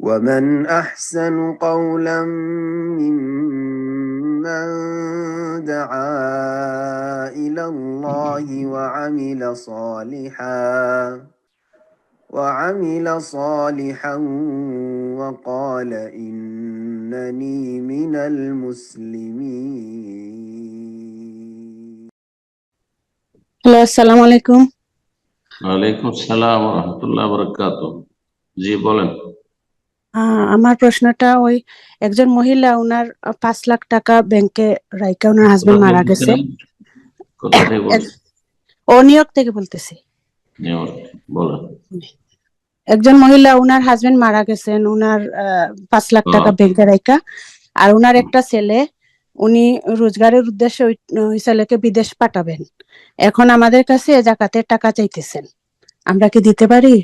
ومن أحسن قولا ممن دعا إلى الله وعمل صالحا وقال إنني من المسلمين. Hello, আসসালামু আলাইকুম। ওয়ালাইকুম আসসালাম ওয়া রাহমাতুল্লাহি ওয়া বারাকাতুহু। জি বলেন। আমার প্রশ্নটা একজন মহিলা উনার 5 লাখ টাকা ব্যাংকে রাইখা উনার হাজবেন্ড মারা গেছে। কোথা থেকে বলছেন? নিউ ইয়র্ক থেকে বলতেছি। নিউ ইয়র্ক, বলেন। একজন মহিলা উনার হাজবেন্ড মারা গেছেন, উনার 5 লাখ টাকা ব্যাংকে রাইখা, আর উনার একটা ছেলে, উনি রোজগারের উদ্দেশ্যে ওই ছেলেকে বিদেশ পাঠাবেন। এখন আমাদের কাছে যাকাতের টাকা চাইতেছেন, আমরা কি দিতে পারি?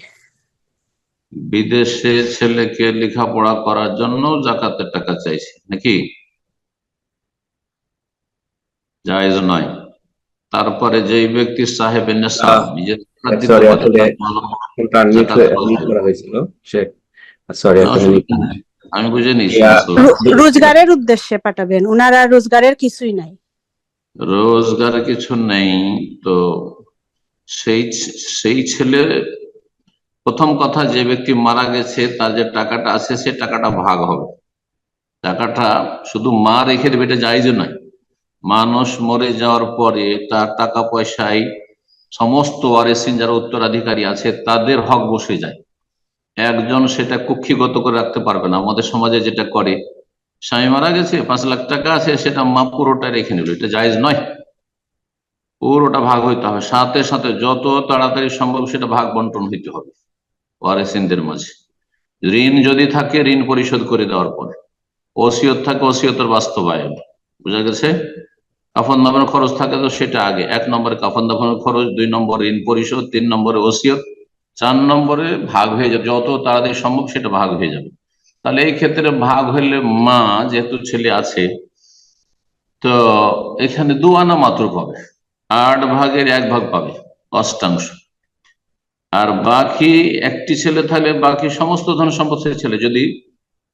বিদেশে ছেলেকে লেখাপড়া করার জন্য যাকাতের টাকা চাইছে নাকি? জায়েজ নয়। তারপরে যে ব্যক্তি সাহেবের নেশাব নিজে আমি বুঝে নিয়েছি, রোজগারের উদ্দেশ্যে পাঠাবেন, উনারা রোজগারের কিছুই নাই। রোজগার কিছু নেই তো সেই ছেলে, প্রথম কথা, যে ব্যক্তি মারা গেছে তার যে টাকাটা আছে সে টাকাটা ভাগ হবে। টাকাটা শুধু মা রেখে দেবে এটা জায়েজ নয়। মানুষ মরে যাওয়ার পরে তার টাকা পয়সায় সমস্ত ওয়ারিসিন যারা উত্তরাধিকারী আছে তাদের হক বসে যায়। একজন সেটা কুক্ষিগত করে রাখতে পারবে না। আমাদের সমাজে যেটা করে, স্বামী মারা গেছে, 5 লাখ টাকা আছে, সেটা মা পুরোটা রেখে নিল, এটা জায়েজ নয়। পুরোটা ভাগ হইতে হবে, সাথে সাথে যত তাড়াতাড়ি সম্ভব সেটা ভাগ বন্টন হইতে হবে ওয়ারিসিনদের মাঝে। ঋণ যদি থাকে ঋণ পরিশোধ করে দেওয়ার পরে, ওসিয়ত থাকে ওসিয়তের বাস্তবায়ন, বুঝা গেছে। কাফন দাফনের খরচ থাকে তো সেটা আগে, 1 নম্বরে কাফন দাফনের খরচ, 2 নম্বরে ঋণ পরিশোধ, 3 নম্বরে ওসিয়ত, 4 নম্বরে ভাগ হয়ে যাবে। যত তাড়াতাড়ি সম্ভব সেটা ভাগ হয়ে যাবে। তাহলে এই ক্ষেত্রে ভাগ হইলে মা, যেহেতু ছেলে আছে, তো এখানে 2 আনা মাত্র পাবে, 8 ভাগের 1 ভাগ পাবে, অষ্টাংশ। আর বাকি একটি ছেলে থাকলে বাকি সমস্ত ধন সম্পদ ছেলে, যদি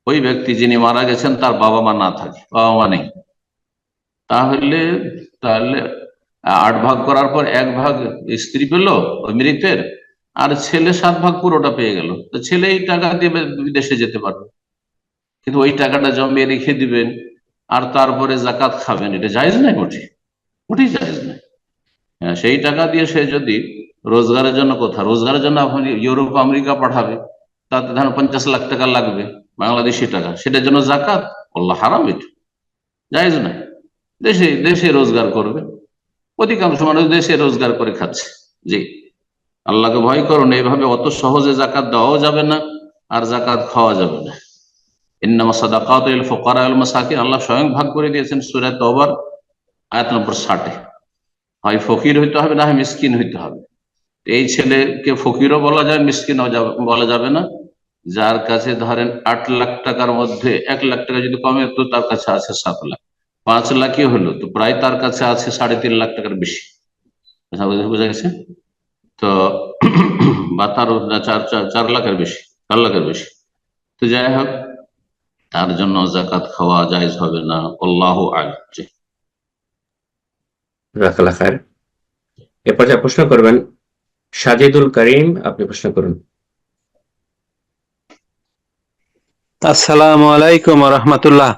ওই ব্যক্তি যিনি মারা গেছেন তার বাবা মা না থাকে, বাবা মা নেই, তাহলে 8 ভাগ করার পর 1 ভাগ স্ত্রী পেল ওই মৃতের, আর ছেলে 7 ভাগ পুরোটা পেয়ে গেল। তো ছেলে এই টাকা দিয়ে বিদেশে যেতে পারবে, কিন্তু ওই টাকাটা জমিয়ে রেখে দিবেন আর তারপরে জাকাত খাবেন, এটা জায়েজ নাই, মোটেই জায়েজ নাই। সেই টাকা দিয়ে সে যদি রোজগারের জন্য, রোজগারের জন্য আপনি ইউরোপ আমেরিকা পাঠাবে, তাতে ধরেন 50 লাখ টাকা লাগবে বাংলাদেশি টাকা, সেটার জন্য জাকাত আল্লাহ হারাম, এটা জায়েজ নাই। দেশে দেশে রোজগার করবে, অধিকাংশ মানুষ দেশে রোজগার করে খাচ্ছে। জি, আল্লাহকে ভয় করুন। এইভাবে অত সহজে জাকাত দেওয়াও যাবে না আর জাকাত খাওয়া যাবে না। ইন্নামা সাদাকাতু লিল ফুকারা ওয়াল মাসাকিন, আল্লাহ স্বয়ং ভাগ করে দিয়েছেন সূরা তাওবার আয়াত নম্বর 60-এ। হয় ফকির হইতে হবে, না হয় মিসকিন হইতে হবে। এই ছেলেকে ফকিরও বলা যায়, মিসকিনও বলা যাবে না। যার কাছে ধরেন 8 লাখ টাকার মধ্যে 1 লাখ টাকা যদি কমে, তো তার কাছে আছে 7 লাখ। 5 লাখই হলো তো প্রায় তার কাছে আছে 3.5 লাখ টাকার বেশি, বোঝা গেছে তো। বা তার 4 লাখের বেশি, 4 লাখের বেশি। তো যাই হোক, তার জন্য জাকাত খাওয়া জায়েজ হবে না, আল্লাহু আ'লাম। এরপর যা প্রশ্ন করবেন সাজিদুল করিম, আপনি প্রশ্ন করুন। আসসালামু আলাইকুম ওয়া রাহমাতুল্লাহ।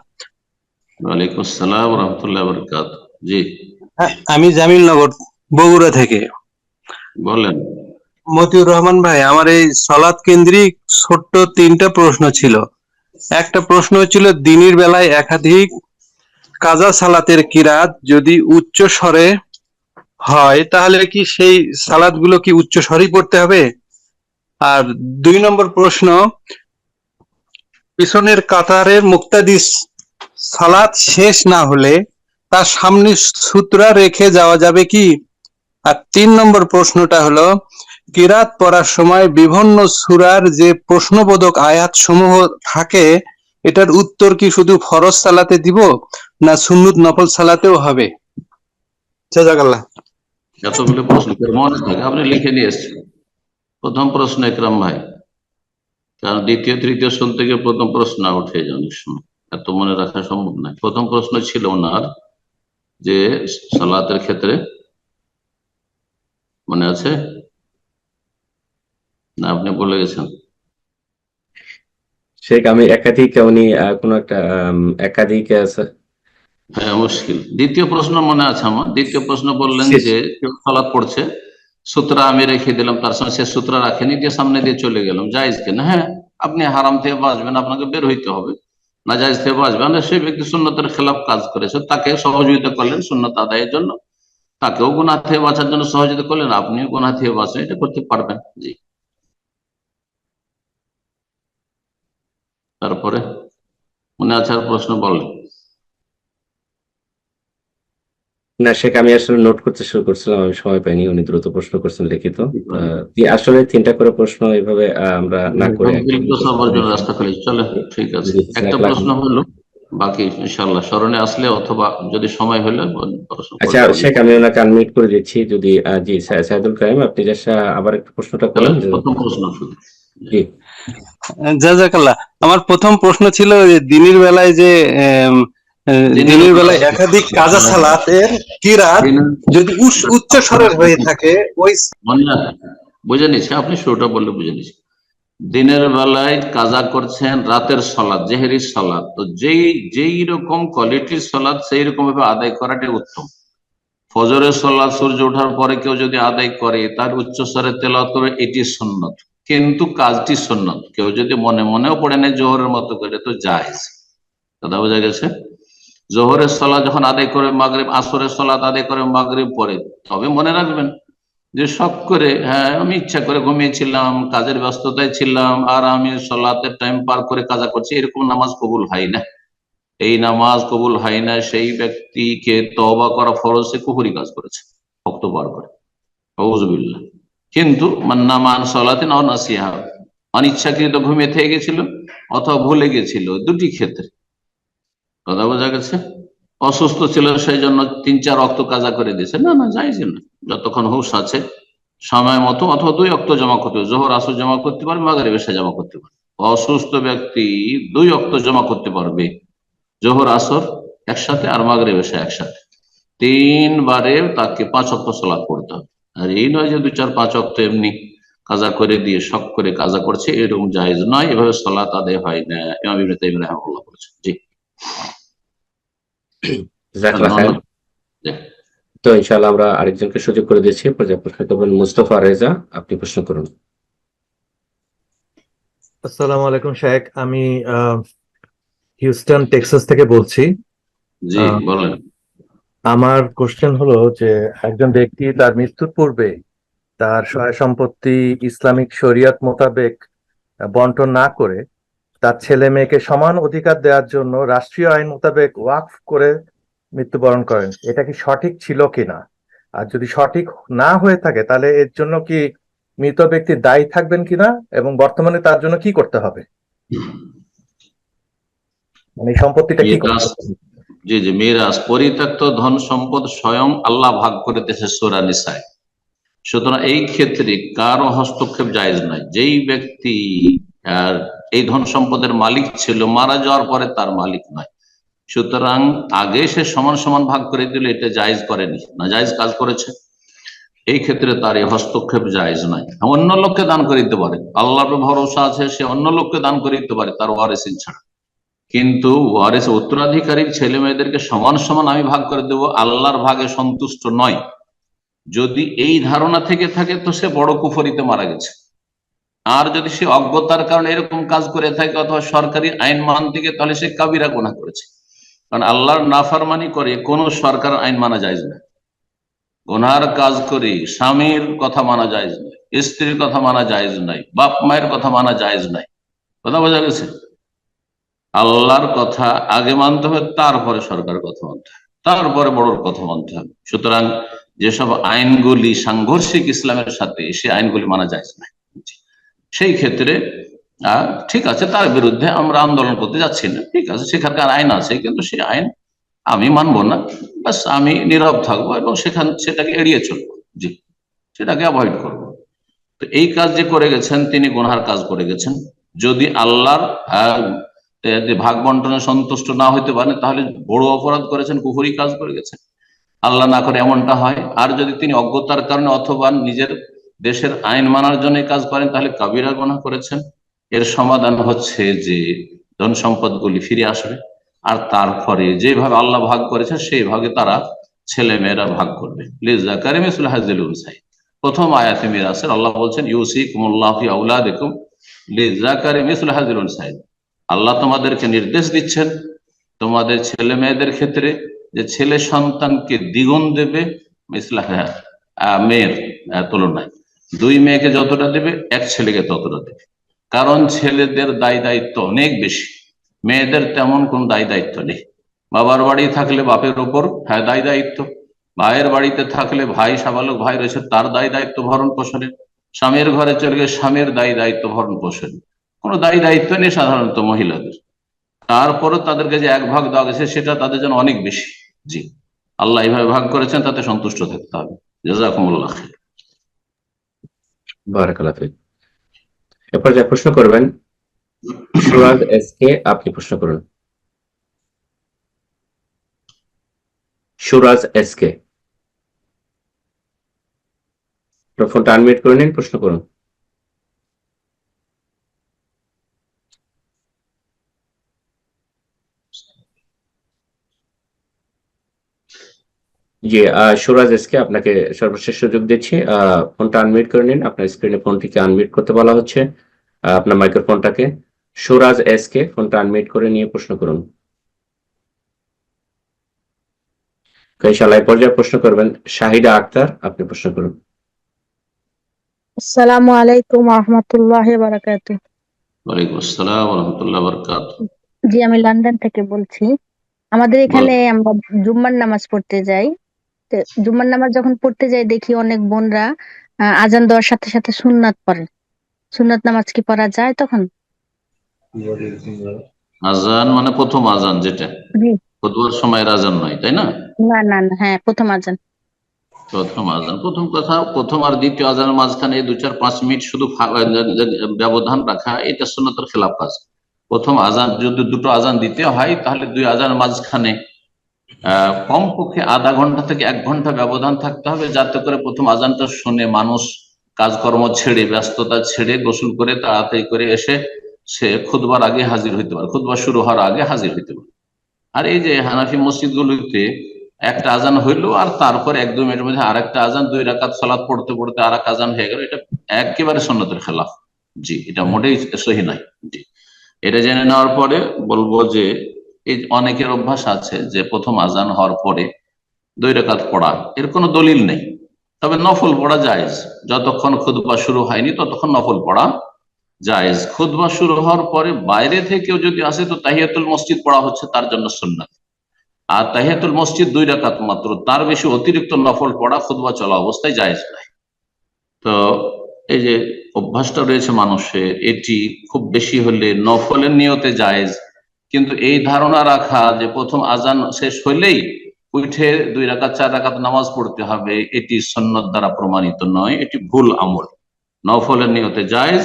ওয়ালাইকুম আসসালাম ওয়া রাহমাতুল্লাহি ওয়া বারাকাতুহু। জি, আমি জামিলনগর বগুড়া থেকে বলেন। মতিউর রহমান ভাই, আমার এই সালাত কেন্দ্রিক ছোট্ট 3টা প্রশ্ন ছিল। একটা প্রশ্ন ছিল, দিনের বেলায় একাধিক কাজা সালাতের কিরাত যদি উচ্চ স্বরে হয় তাহলে কি সেই সালাতগুলো কি উচ্চ স্বরেই পড়তে হবে? আর 2 নম্বর প্রশ্ন, পিছনের কাতারের মুক্তাদি সালাত শেষ না হলে তার সামনে সূত্রা রেখে যাওয়া যাবে কি? আর 3 নম্বর প্রশ্নটা হলো, কিরাত পড়ার সময় বিভিন্ন সূরার যে প্রশ্নবোধক আয়াত সমূহ থাকে, এটার উত্তর কি শুধু ফরজ সালাতে দিব না সুন্নত নফল সালাতেও হবে? জাযাকাল্লাহ। এতগুলো প্রশ্ন মনে থাকে, আপনি লিখে নিয়ে এসেছেন। প্রথম প্রশ্ন ইকরাম ভাই, কারণ দ্বিতীয় তৃতীয় শুনতে গিয়ে প্রথম প্রশ্ন উঠে যায় অনেক সময়, এত মনে রাখা সম্ভব নয়। প্রথম প্রশ্ন ছিল ওনার যে সালাতের ক্ষেত্রে, মনে আছে না আপনি বলে গেছেন? শেখ আমি একাধিক উনি কোনো একটা একাধিক হ্যাঁ মুশকিল। দ্বিতীয় প্রশ্ন মনে আছে আমার, দ্বিতীয় প্রশ্ন বললেন যে কেউ সালাত পড়ছে, সূত্রা আমি রেখে দিলাম, তার সঙ্গে সে সূত্রা রাখেনি, দিয়ে সামনে দিয়ে চলে গেলাম, জায়েজ কিনা? হ্যাঁ, আপনি হারাম থেকে বাঁচবেন, আপনাকে বের হইতে হবে, না জায়েজ থেকে বাঁচবেন। সেই ব্যক্তি সুন্নতের খেলাফ কাজ করেছে, তাকে সহযোগিতা করলেন সুন্নত আদায়ের জন্য, তাকেও গুনাহ থেকে বাঁচার জন্য সহযোগিতা করলেন, আপনিও গুনাহ থেকে বাঁচেন, এটা করতে পারবেন। জি, তারপরে মনে আছে আর প্রশ্ন বলেন? না শেখ, আমি আসলে নোট করতে শুরু করছিলাম, আমি সময় পাইনি, উনি দ্রুত প্রশ্ন করছেন লিখিত। আসলে 3টা করে প্রশ্ন এইভাবে আমরা না করে রাস্তা খালি চলে। ঠিক আছে, একটা প্রশ্ন হলো, বাকি ইনশাআল্লাহ স্মরণে আসলে অথবা যদি সময় হলে। আচ্ছা শেখ, আমি ওনাকে আনমিউট করে দিচ্ছি যদি। জি সাইদুল কাইম, আপনি জাস্ট আবার একটা প্রশ্নটা করেন। প্রথম প্রশ্ন শুধু। জি জাযাকাল্লাহ। আমার প্রথম প্রশ্ন ছিল যে দিনের বেলায় যে দিনের বেলায় একাধিক কাজা সালাতের কিরাত যদি উচ্চ স্বরের হয়ে থাকে, ওই বুঝে নিচ্ছি, আপনি শুরুটা বললে বুঝে নিচ্ছি। দিনের বেলায় কাজা করছেন রাতের সালাত, জেহেরির সালাত, তো যেই রকম কোয়ালিটির সালাত সেই রকম ভাবে আদায় করাটাই উত্তম। ফজরের সালাত সূর্য ওঠার পরে কেউ যদি আদায় করে, তার উচ্চস্বরে তেলাওয়াত করে, এটি সুন্নত, কিন্তু কাজটি সুন্নত। কেউ যদি মনে মনেও পড়ে নেয় জোহরের মতো করে, তো জায়েজ। কথা বোঝা গেছে? জোহরের সালাত যখন আদায় করে মাগরিব, আসরের সালাত আদায় করে মাগরিব পরে, তবে মনে রাখবেন যে শখ করে, হ্যাঁ আমি ইচ্ছা করে ঘুমিয়েছিলাম, কাজের ব্যস্ততায় ছিলাম, আর আমি সালাতের টাইম পার করে কাজা করছি, এরকম নামাজ কবুল হয় না। এই নামাজ কবুল হয় না, সেই ব্যক্তিকে তওবা করা ফরজ, সে কুফরি কাজ করেছে ভক্ত পার করে, আউযুবিল্লাহ। কিন্তু মান্নামান সালাতিন আও নাসিহা, অনিচ্ছাকৃত ঘুমিয়ে থেকে গেছিল অথবা ভুলে গেছিল, দুটি ক্ষেত্রে। কথা বোঝা গেছে? অসুস্থ ছিল সেই জন্য 3-4 ওয়াক্ত কাজা করে দিয়েছে, না না জায়েজ না। যতক্ষণ হুঁশ আছে সময় মতো, অথবা 2 ওয়াক্ত জমা করতে পারে, জোহর আসর জমা করতে পারে, মাগরিব এশা জমা করতে পারে। অসুস্থ ব্যক্তি 2 ওয়াক্ত জমা করতে পারবে, জোহর আসর একসাথে আর মাগরিব এশা একসাথে। 3 বারে তাকে 5 ওয়াক্ত সালাত পড়তে হবে। আর এই নয় যে 2-4-5 ওয়াক্ত এমনি কাজা করে দিয়ে শখ করে কাজা করছে, এরকম জায়েজ নয়, এভাবে সালাত আদায় হয় না। ইমাম ইবনে তাইমিয়া রাহিমাহুল্লাহ বলেছেন। জি, তো ইনশাআল্লাহ আমরা আরেকজনকে সুযোগ করে দিচ্ছি, প্রশ্ন করবেন মুস্তফা রেজা, আপনি প্রশ্ন করুন। আসসালামু আলাইকুম শেখ, আমি হিউস্টন টেক্সাস থেকে বলছি। জি বলেন। আমার কোশ্চেন হলো যে একজন ব্যক্তি তার মৃত্যুর পূর্বে তার সয় সম্পত্তি ইসলামিক শরিয়ত মোতাবেক বন্টন না করে তার ছেলে মেয়েকে সমান অধিকার দেওয়ার জন্য রাষ্ট্রীয় আইন মোতাবেক ওয়াকফ করে মৃত্যুবরণ করেন, এটা কি সঠিক ছিল কিনা? আর যদি সঠিক না হয়ে থাকে তাহলে এর জন্য কি মৃত ব্যক্তি দায়ী থাকবেন কিনা, এবং বর্তমানে তার জন্য কি করতে হবে, মানে সম্পত্তিটা কি করতে হবে? জি জি, মিরাস, পরিত্যক্ত ধন সম্পদ স্বয়ং আল্লাহ ভাগ করে দিয়েছে সূরা নিসায়। সুতরাং এই ক্ষেত্রে কারো হস্তক্ষেপ জায়েজ নাই। যেই ব্যক্তি এই ধন সম্পদের মালিক ছিল, মারা যাওয়ার পরে তার মালিক নয়, সুতরাং আগে সে সমান সমান ভাগ করে দিলে এটা জায়েজ করেনি, না জায়েজ কাজ করেছে। এই ক্ষেত্রে তার এই হস্তক্ষেপ জায়েজ নাই। অন্য লোককে দান করে দিতে পারে, আল্লাহর ভরসা আছে, সে অন্য লোককে দান করে দিতে পারে তার ওয়ারিসিন ছাড়া। কিন্তু ওয়ারিস উত্তরাধিকারীর ছেলে মেয়েদেরকে সমান সমান আমি ভাগ করে দেবো, আল্লাহর ভাগে সন্তুষ্ট নয়, যদি এই ধারণা থেকে থাকে তো সে বড় কুফরিতে মারা গেছে। আর যদি সে অজ্ঞতার কারণে এরকম কাজ করে থাকে অথবা সরকারি আইন মানতে গিয়ে, তাহলে সে কাবিরা গুনাহ করেছে। কারণ আল্লাহর নাফরমানি করে কোন সরকার আইন মানা জায়েজ না। গুনার কাজ করে স্বামীর কথা মানা জায়েজ নাই, স্ত্রীর কথা মানা জায়েজ নাই, বাপ মায়ের কথা মানা জায়েজ নাই। কথা বোঝা গেছে? আল্লাহর কথা আগে মানতে হবে, তারপরে সরকারের কথা মানতে হবে, তারপরে বড়র কথা মানতে হবে। সুতরাং যেসব আইনগুলি সাংঘর্ষিক ইসলামের সাথে, সে আইনগুলি মানা যায় না। সেই ক্ষেত্রে ঠিক আছে, তার বিরুদ্ধে আমরা আন্দোলন করতে যাচ্ছি না, ঠিক আছে, সেখানকার আইন আছে, কিন্তু সেই আইন আমি মানবো না, বাস আমি নীরব থাকবো এবং সেটাকে এড়িয়ে চলবো। জি, সেটাকে অ্যাভয়েড করবো। তো এই কাজ যে করে গেছেন তিনি গুনার কাজ করে গেছেন, যদি আল্লাহর যে ভাগ বন্টনে সন্তুষ্ট না হইতে পারেন তাহলে বড় অপরাধ করেছেন, কুফরি কাজ করে গেছেন। আল্লাহ না করে এমনটা হয়। আর যদি তিনি অজ্ঞতার কারণে অথবা নিজের দেশের আইন মানার জন্য কাজ করেন তাহলে কাবিরা গুনাহ করেছেন। এর সমাধান হচ্ছে যে ধন সম্পদগুলি ফিরে আসবে, আর তারপরে যেভাবে আল্লাহ ভাগ করেছেন সেই ভাগে তারা ছেলে মেয়েরা ভাগ করবে। লিজাকারি মিসলু হাযিল উনসায়াইন। প্রথম আয়াতে মিরাসের আল্লাহ বলছেন ইউসিকুমুল্লাহু ফি আওলাদিকুম লিজাকারি মিসলু হাযিল উনসায়াইন। আল্লাহ তোমাদেরকে নির্দেশ দিচ্ছেন তোমাদের ছেলে মেয়েদের ক্ষেত্রে যে ছেলে সন্তানকে দ্বিগুণ দেবে মেয়ের তুলনায়। দুই মেয়েকে যতটা দেবে এক ছেলেকে ততটা দেবে, কারণ ছেলেদের দায় দায়িত্ব অনেক বেশি, মেয়েদের তেমন কোন দায় দায়িত্ব নেই। বাবার বাড়ি থাকলে বাপের ওপর দায় দায়িত্ব, ভাইয়ের বাড়িতে থাকলে ভাই সাবালক ভাই রয়েছে তার দায় দায়িত্ব ভরণ পোষণের, স্বামীর ঘরে চলে গেলে স্বামীর দায় দায়িত্ব ভরণ পোষণের, কোনো দায় দায়িত্ব নেই সাধারণত মহিলাদের। তারপরে তাদেরকে যে এক ভাগ দেওয়া গেছে সেটা তাদের জন্য অনেক বেশি। জি, আল্লাহ এইভাবে ভাগ করেছেন, তাতে সন্তুষ্ট থাকতে হবে। জাযাকুমুল্লাহ খাইর। বারাকাল্লাহু ফিক। এরপর যা প্রশ্ন করবেন সুরাজ এস কে, আপনি প্রশ্ন করুন। সুরাজ এস কে, ফোনটা আনমিউট করে নিন, প্রশ্ন করুন। জি, সুরাজ এসকে, আপনাকে সর্বশেষ সুযোগ দিচ্ছি। ফোনটা আনমিউট করে নিন, আপনার স্ক্রিনে ফোনটিকে আনমিউট করতে বলা হচ্ছে, আপনার মাইক্রোফোনটাকে। সুরাজ এসকে, ফোনটা আনমিউট করে নিয়ে প্রশ্ন করুন। ইনশাআল্লাহ এই পর্যায়ে প্রশ্ন করবেন শাহিদা আক্তার, আপনি প্রশ্ন করুন। আসসালামু আলাইকুম ওয়া রাহমাতুল্লাহি ওয়া বারাকাতুহু। ওয়ালাইকুম আসসালাম ওয়া রাহমাতুল্লাহি ওয়া বারাকাতুহু। জি, আমি লন্ডন থেকে বলছি। আমাদের এখানে আমরা জুম্মার নামাজ পড়তে যাই। তো জুম্মার নামাজ যখন পড়তে যাই দেখি অনেক বোনরা আজান দেওয়ার সাথে সাথে সুন্নাত পড়ে। সুন্নাত নামাজ কি পড়া যায় তখন? আজান মানে প্রথম আজান, যেটা জি। খুতবার সময়ের আজান নয়, তাই না? না না না, হ্যাঁ প্রথম আজান। প্রথম আজান, প্রথম কথা, প্রথম আর দ্বিতীয় আজানের মাঝখানে 2-4-5 মিনিট শুধু ব্যবধান রাখা, এটা সুন্নতের খেলাফ কাজ। প্রথম আজান যদি দুটো আজান দিতে হয় তাহলে দুই আজানের মাঝখানে কমপক্ষে আধা ঘন্টা থেকে 1 ঘন্টা ব্যবধান থাকতে হবে, যাতে করে প্রথম আজানটা শুনে মানুষ কাজকর্ম ছেড়ে, ব্যস্ততা ছেড়ে, গোসল করে তাড়াতাড়ি করে এসে সে খুতবার আগে হাজির হইতে পারে, খুতবা শুরু হওয়ার আগে হাজির হইতে পারে। আর এই যে হানাফি মসজিদগুলোতে একটা আজান হইলো আর তারপর 1-2 মিনিটের মধ্যে আরেকটা আজান, 2 রাকাত সালাত পড়তে পড়তে আরেক আজান হয়ে গেল, এটা একেবারে সুন্নতের খেলাফ। জি, এটা মোটেই সহি নাই। জি, এটা জেনে নেওয়ার পরে বলবো যে এই অনেকের অভ্যাস আছে যে প্রথম আজান হওয়ার পরে 2 রাকাত পড়া, এর কোনো দলিল নেই, তবে নফল পড়া জায়েজ। যতক্ষণ খুতবা শুরু হয়নি ততক্ষণ নফল পড়া জায়েজ। খুতবা শুরু হওয়ার পরে বাইরে থেকেও যদি আসে তো তাহিয়াতুল মসজিদ পড়া হচ্ছে তার জন্য সুন্নাত। আর তাহিয়াতুল মসজিদ 2 রাকাত মাত্র, তার বেশি অতিরিক্ত নফল পড়া খুতবা চলা অবস্থায় জায়েজ নাই। তো এই যে অভ্যাসটা রয়েছে মানুষের, এটি খুব বেশি হলে নফলের নিয়তে জায়েজ, কিন্তু এই ধারণা রাখা যে প্রথম আজান শেষ হইলেই উঠে 2 রাকাত 4 রাকাত নামাজ পড়তে হবে, এটি সুন্নাত দ্বারা প্রমাণিত নয়, এটি ভুল আমল। নফলের নিয়তে জায়েজ,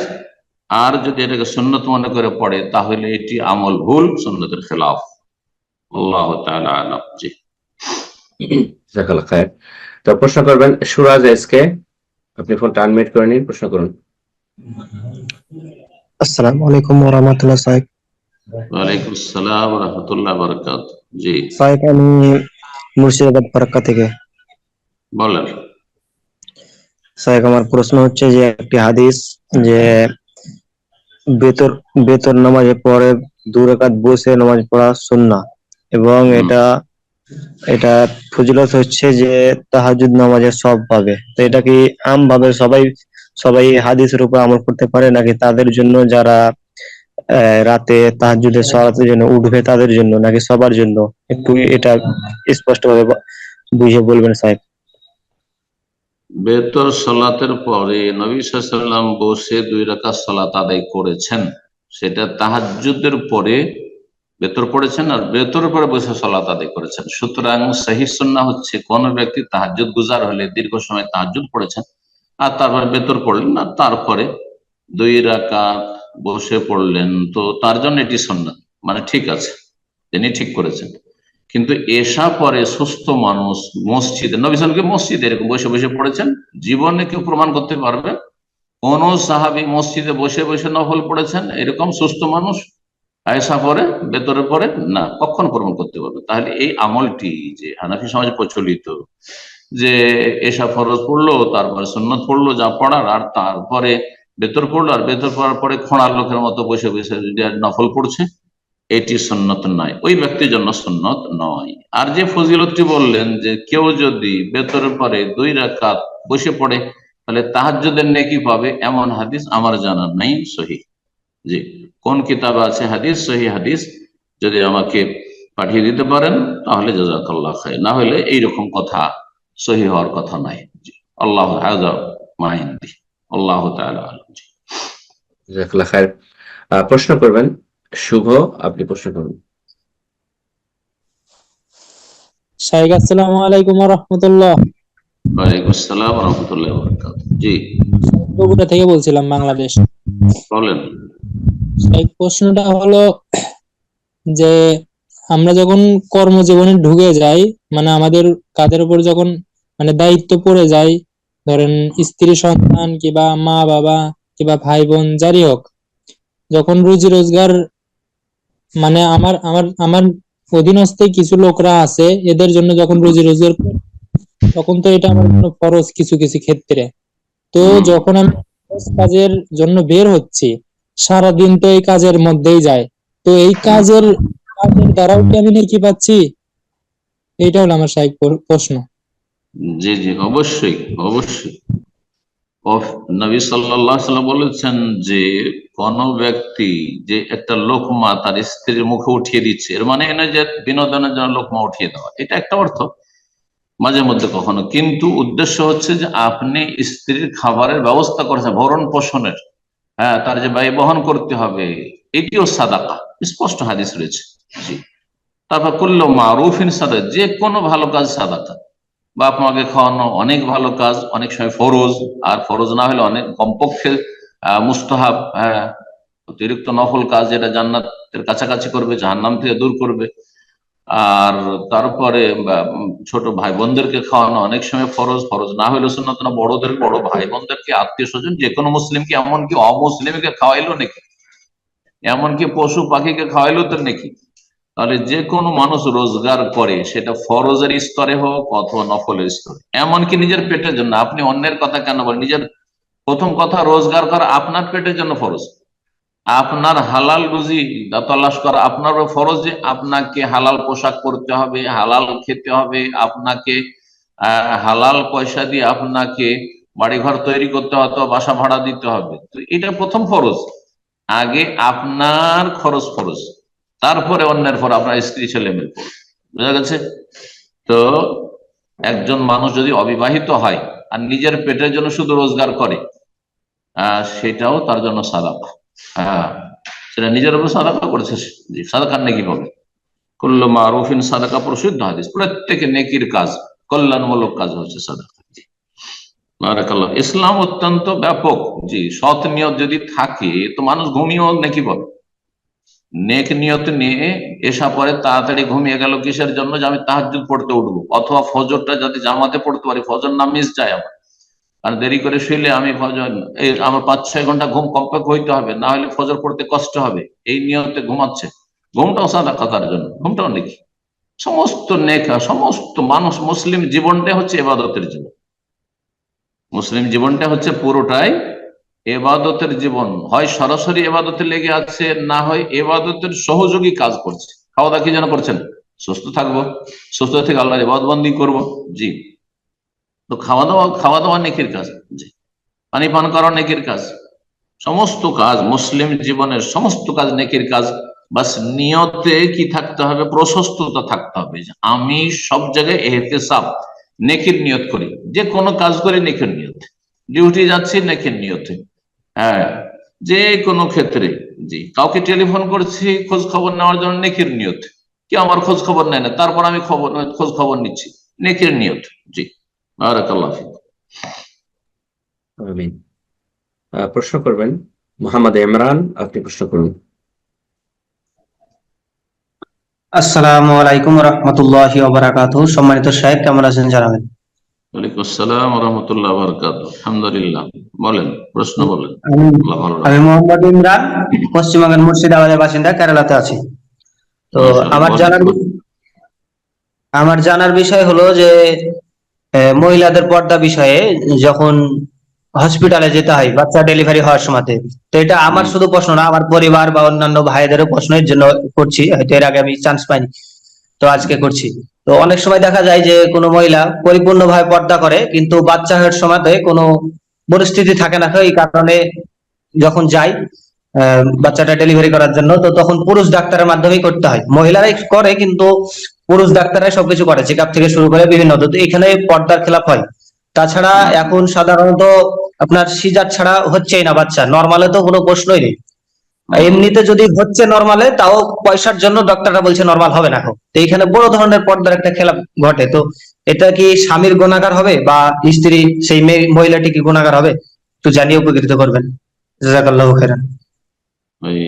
আর যদি এটাকে সুন্নত মনে করে পড়ে তাহলে এটি আমল ভুল, সুন্নতের খেলাফ। আল্লাহ তাআলা আলাম। জি, জাযাকাল্লাহ খায়ের। তো প্রশ্ন করবেন সুরাজ এসকে, আপনি ফোনটা আনমিউট করে নিন, প্রশ্ন করুন। আসসালামু আলাইকুম ওয়া রাহমাতুল্লাহ। সাহেব, ওয়ালাইকুম আসসালাম ওয়া রাহমাতুল্লাহি ওয়া বারাকাতুহু। জি সাহেব আমি মুর্শিদাবাদ ফারাক্কা থেকে। বলেন। সাহেব, আমার প্রশ্ন হচ্ছে যে একটি হাদিস যে বেতর নামাজের পরে 2 রাকাত বসে নামাজ পড়া সুন্নাহ, এবং এটা ফজিলত হচ্ছে যে তাহাজ্জুদ নামাজের সওয়াব পাবে। তো এটা কি আম ভাবে সবাই হাদিসের উপর আমল করতে পারে, নাকি তাদের জন্য যারা রাতে তাহাজ্জুদের সালাতের জন্য উঠবে তাদের জন্য, নাকি সবার জন্য? একটু এটা স্পষ্টভাবে বুঝে বলবেন সাহেব। বেতর সালাতের পরে নবী সাল্লাল্লাহু আলাইহি ওয়াসাল্লাম বসে 2 রাকাত সালাত আদায় করেছেন, সেটা তাহাজ্জুদের পরে বেতর পড়েছেন আর বেতরের পরে বসে সালাত আদায় করেছেন। সুতরাং সহিহ সুন্নাহ হচ্ছে কোন ব্যক্তি তাহাজ্জুদ গুজার হলে দীর্ঘ সময় তাহাজ্জুদ পড়েছেন আর তারপরে বেতর পড়লেন, আর তারপরে 2 রাকাত বসে পড়লেন, তো তার জন্য এটি সুন্নাত, মানে ঠিক আছে, তিনি ঠিক করেছেন। কিন্তু এশা পরে সুস্থ মানুষ মসজিদে, নবী সাল্লাল্লাহু আলাইহি ওয়াসাল্লাম মসজিদে এরকম বসে বসে পড়েছেন, জীবনে কেউ প্রমাণ করতে পারবে কোন সাহাবী মসজিদে বসে বসে নফল পড়েছেন এরকম সুস্থ মানুষ আয়েশা পরে ভেতরে পড়ে না, কখন প্রমাণ করতে পারবে? তাহলে এই আমলটি যে হানাফি সমাজে প্রচলিত, যে এশা ফরজ পড়লো তারপরে সুন্নত পড়লো যা পড়ার, আর তারপরে ভেতর পড়লো, আর ভেতর পড়ার পরে খোঁড়ার লোকের মতো বসে বসে নফল পড়ছে, এটি সুন্নত নয়, ওই ব্যক্তির জন্য সুন্নত নয়। আর যে ফজিলতটি বললেন যে কেউ যদি ভেতরে পরে 2 রাকাত বসে পড়ে তাহলে তাহাজ্জুদের নেকি পাবে, এমন হাদিস আমার জানা নাই সহিহ। জি, কোন কিতাবে আছে হাদিস, সহিহ হাদিস যদি আমাকে পাঠিয়ে দিতে পারেন তাহলে জাযাকাল্লাহ খায়র, না হলে এইরকম কথা সহিহ হওয়ার কথা নাই। জি, আল্লাহু হাযা মা ইনদি, আল্লাহু তাআলা আলাম। জি, জাযাকাল্লাহ খায়ের। প্রশ্ন করবেন শুভ, আপনি প্রশ্ন করুন। শাইখ আসসালামু আলাইকুম ওয়া রাহমাতুল্লাহ। ওয়ালাইকুম আসসালাম ওয়া রাহমাতুল্লাহি ওয়া বারাকাতুহু। জি, বগুড়া থেকে বলছিলাম, বাংলাদেশ। বলেন। শাইখ, প্রশ্নটা হলো যে আমরা যখন কর্মজীবনে ঢুকে যাই, মানে আমাদের কাঁধের উপর যখন মানে দায়িত্ব পড়ে যায়, ধরেন স্ত্রী সন্তান কিংবা মা বাবা কিংবা ভাই বোন যারই হোক, যখন রুজি রোজগার মানে আমার আমার আমার অধীনস্থে কিছু লোকরা আছে, এদের জন্য যখন রুজি রোজগার করি, তখন তো এটা আমার জন্য ফরজ কিছু কিছু ক্ষেত্রে। তো যখন আমি কাজের জন্য বের হচ্ছি, সারাদিন তো এই কাজের মধ্যেই যায়, তো এই কাজের দ্বারাও কি আমি নেকি পাচ্ছি? এইটা হলো আমার শাইখ প্রশ্ন। জি জি, অবশ্যই অবশ্যই। নবী সাল্লাল্লাহু আলাইহি ওয়াসাল্লাম বলেছেন যে কোন ব্যক্তি যে একটা লোকমা তার স্ত্রীর মুখে উঠিয়ে দিচ্ছে, এর মানে নয় যে বিনোদনের জন্য লোকমা উঠিয়ে দেওয়া, এটা একটা অর্থ মাঝে মধ্যে কখনো, কিন্তু উদ্দেশ্য হচ্ছে যে আপনি স্ত্রীর খাবারের ব্যবস্থা করেছেন, ভরণ পোষণের, হ্যাঁ, তার যে ব্যয় বহন করতে হবে, এটিও সাদাকা, স্পষ্ট হাদিস রয়েছে। জি, তারপর কুল্লু মারুফিন সাদাকা, যে কোনো ভালো কাজ সাদাকা। বাপ মাকে খাওয়ানো অনেক ভালো কাজ, অনেক সময় ফরজ, আর ফরজ না হলে অনেক কমপক্ষে মুস্তাহাব, হ্যাঁ, অতিরিক্ত নফল কাজ যেটা জান্নাতের কাছাকাছি করবে, জাহান্নাম থেকে দূর করবে। আর তারপরে ছোট ভাই বোনদেরকে খাওয়ানো অনেক সময় ফরজ, ফরজ না হলে সুন্নাত না, বড়দের বড় ভাই বোনদেরকে, আত্মীয় স্বজন, যে কোনো মুসলিমকে, এমনকি অমুসলিমকে খাওয়াইলো নাকি, এমনকি পশু পাখিকে খাওয়াইলো তো নাকি। তাহলে যে কোনো মানুষ রোজগার করে, সেটা ফরজের স্তরে হোক অথবা নফলের স্তরে, এমনকি নিজের পেটের জন্য। আপনি অন্যের কথা কেন বলেন? নিজের প্রথম কথা, রোজগার করা আপনার পেটের জন্য ফরজ, আপনার হালাল রুজি তলাশ করা আপনার ফরজ, যে আপনাকে হালাল পোশাক পরতে হবে, হালাল খেতে হবে, আপনাকে হালাল পয়সা দিয়ে আপনাকে বাড়িঘর তৈরি করতে হবে, বাসা ভাড়া দিতে হবে। তো এটা প্রথম ফরজ, আগে আপনার খরচ ফরজ, তারপরে অন্যের পর আপনার স্ত্রী ছেলে মেয়ের পর। বুঝা গেছে? তো একজন মানুষ যদি অবিবাহিত হয় আর নিজের পেটের জন্য শুধু রোজগার করে, সেটাও তার জন্য সাদাকা। হ্যাঁ, সেটা নিজের উপর সাদাকা করেছে, সাদাকার নেকি পাবে। কুল্লু মারুফিন সাদাকা, প্রসিদ্ধ হাদিস। প্রত্যেকে নেকির কাজ, কল্যাণমূলক কাজ হচ্ছে সাদাকা। বারাকাল্লাহ। ইসলাম অত্যন্ত ব্যাপক। জি, সৎ নিয়ত যদি থাকে তো মানুষ ঘুমিয়েও নেকি পাবে। নেক নিয়ত নিয়ে এসা পরে তাড়াতাড়ি ঘুমিয়ে গেল কিসের জন্য? যে আমি তাহাজ্জুদ পড়তে উঠবো, অথবা ফজরটা যাতে জামাতে পড়তে পারি, ফজর না মিস যায় আমার, আর দেরি করে শুইলে আমি ফজর, আমার 5-6 ঘন্টা ঘুম কমপক্ষে হইতে হবে, না হলে ফজর পড়তে কষ্ট হবে, এই নিয়তে ঘুমাচ্ছে, ঘুমটাও সাদাকা তার জন্য, ঘুমটাও নেকি। সমস্ত নেকা, সমস্ত মানুষ, মুসলিম জীবনটাই হচ্ছে ইবাদতের জীবন। মুসলিম জীবনটা হচ্ছে পুরোটাই এবাদতের জীবন, হয় সরাসরি এবাদতে লেগে আছে, না হয় এবাদতের সহযোগী কাজ করছে। খাওয়া দাওয়া কি যেন করছেন? সুস্থ থাকবো, সুস্থ থেকে আল্লাহর ইবাদতবন্দি করবো। জি, তো খাওয়া দাওয়া নেকির কাজ, জি, পানি পান করা নেকির কাজ, সমস্ত কাজ, মুসলিম জীবনের সমস্ত কাজ নেকির কাজ। বাস নিয়তে কি থাকতে হবে? প্রশস্ততা থাকতে হবে, যে আমি সব জায়গায় ইহতিসাব, নেকির নিয়ত করি, যে কোনো কাজ করি নেকির নিয়তে, ডিউটি যাচ্ছি নেকির নিয়তে, হ্যাঁ, যে কোনো ক্ষেত্রে। জি, কাউকে টেলিফোন করছি খোঁজ খবর নেওয়ার জন্য, নেকির নিয়ত, কি আমার খোঁজ খবর নেয় না, তারপর আমি খোঁজ খবর নিচ্ছি, নেকির নিয়ত। জি, বারাকাল্লাহ ফিক। আমিন। প্রশ্ন করবেন মোহাম্মদ ইমরান, আপনি প্রশ্ন করুন। আসসালামু আলাইকুম রহমতুল্লাহি ওয়া বারাকাতুহু। সম্মানিত সাহেব, কেমন আছেন জানাবেন? ওয়ালাইকুম আসসালাম রহমতুল্লাহ বরকাত। আলহামদুলিল্লাহ, বলেন, প্রশ্ন বলেন। আমি আল্লাহ ভালো আমি রাখুন। মোহাম্মদ ইমরান, পশ্চিমবঙ্গের মুর্শিদাবাদের বাসিন্দা, কেরালাতে আছি। তো মাশাআল্লাহ, আমার বলেন। জানার আমার জানার বিষয় হলো যে মহিলাদের পর্দা বিষয়ে, যখন হসপিটালে যেতে হয় বাচ্চা ডেলিভারি হওয়ার সময়। তো এটা আমার হুম, শুধু প্রশ্ন না, আমার পরিবার বা অন্যান্য ভাইদেরও প্রশ্নের জন্য করছি, হয়তো এর আগে আমি চান্স পাইনি, তো আজকে করছি। তো অনেক সময় দেখা যায় যে কোনো মহিলা পরিপূর্ণভাবে পর্দা করে, কিন্তু বাচ্চা হওয়ার সময়তে কোনো পরিস্থিতি থাকে না, এই কারণে যখন যাই বাচ্চাটা ডেলিভারি করার জন্য, তো তখন পুরুষ ডাক্তারের মাধ্যমেই করতে হয়। মহিলারাই করে, কিন্তু পুরুষ ডাক্তাররাই সবকিছু করে, চেক আপ থেকে শুরু করে বিভিন্ন। তো এখানে পর্দার খেলাপ হয়। তাছাড়া হুম, এখন সাধারণত আপনার সিজার ছাড়া হচ্ছেই না বাচ্চা, নর্মালে তো কোনো প্রশ্নই নেই। হুম। এমনিতে যদি হচ্ছে নর্মালে, তাও পয়সার জন্য ডক্টররা বলছে নর্মাল হবে না এখন। তো এইখানে বড় ধরনের পর্দার একটা খেলা ঘটে। তো এটা কি স্বামীর গুনাহগার হবে, বা স্ত্রী সেই মহিলাটি কি গুনাহগার হবে? একটু জানিয়ে উপকৃত করবেন। জাযাকাল্লাহু খাইরান। এই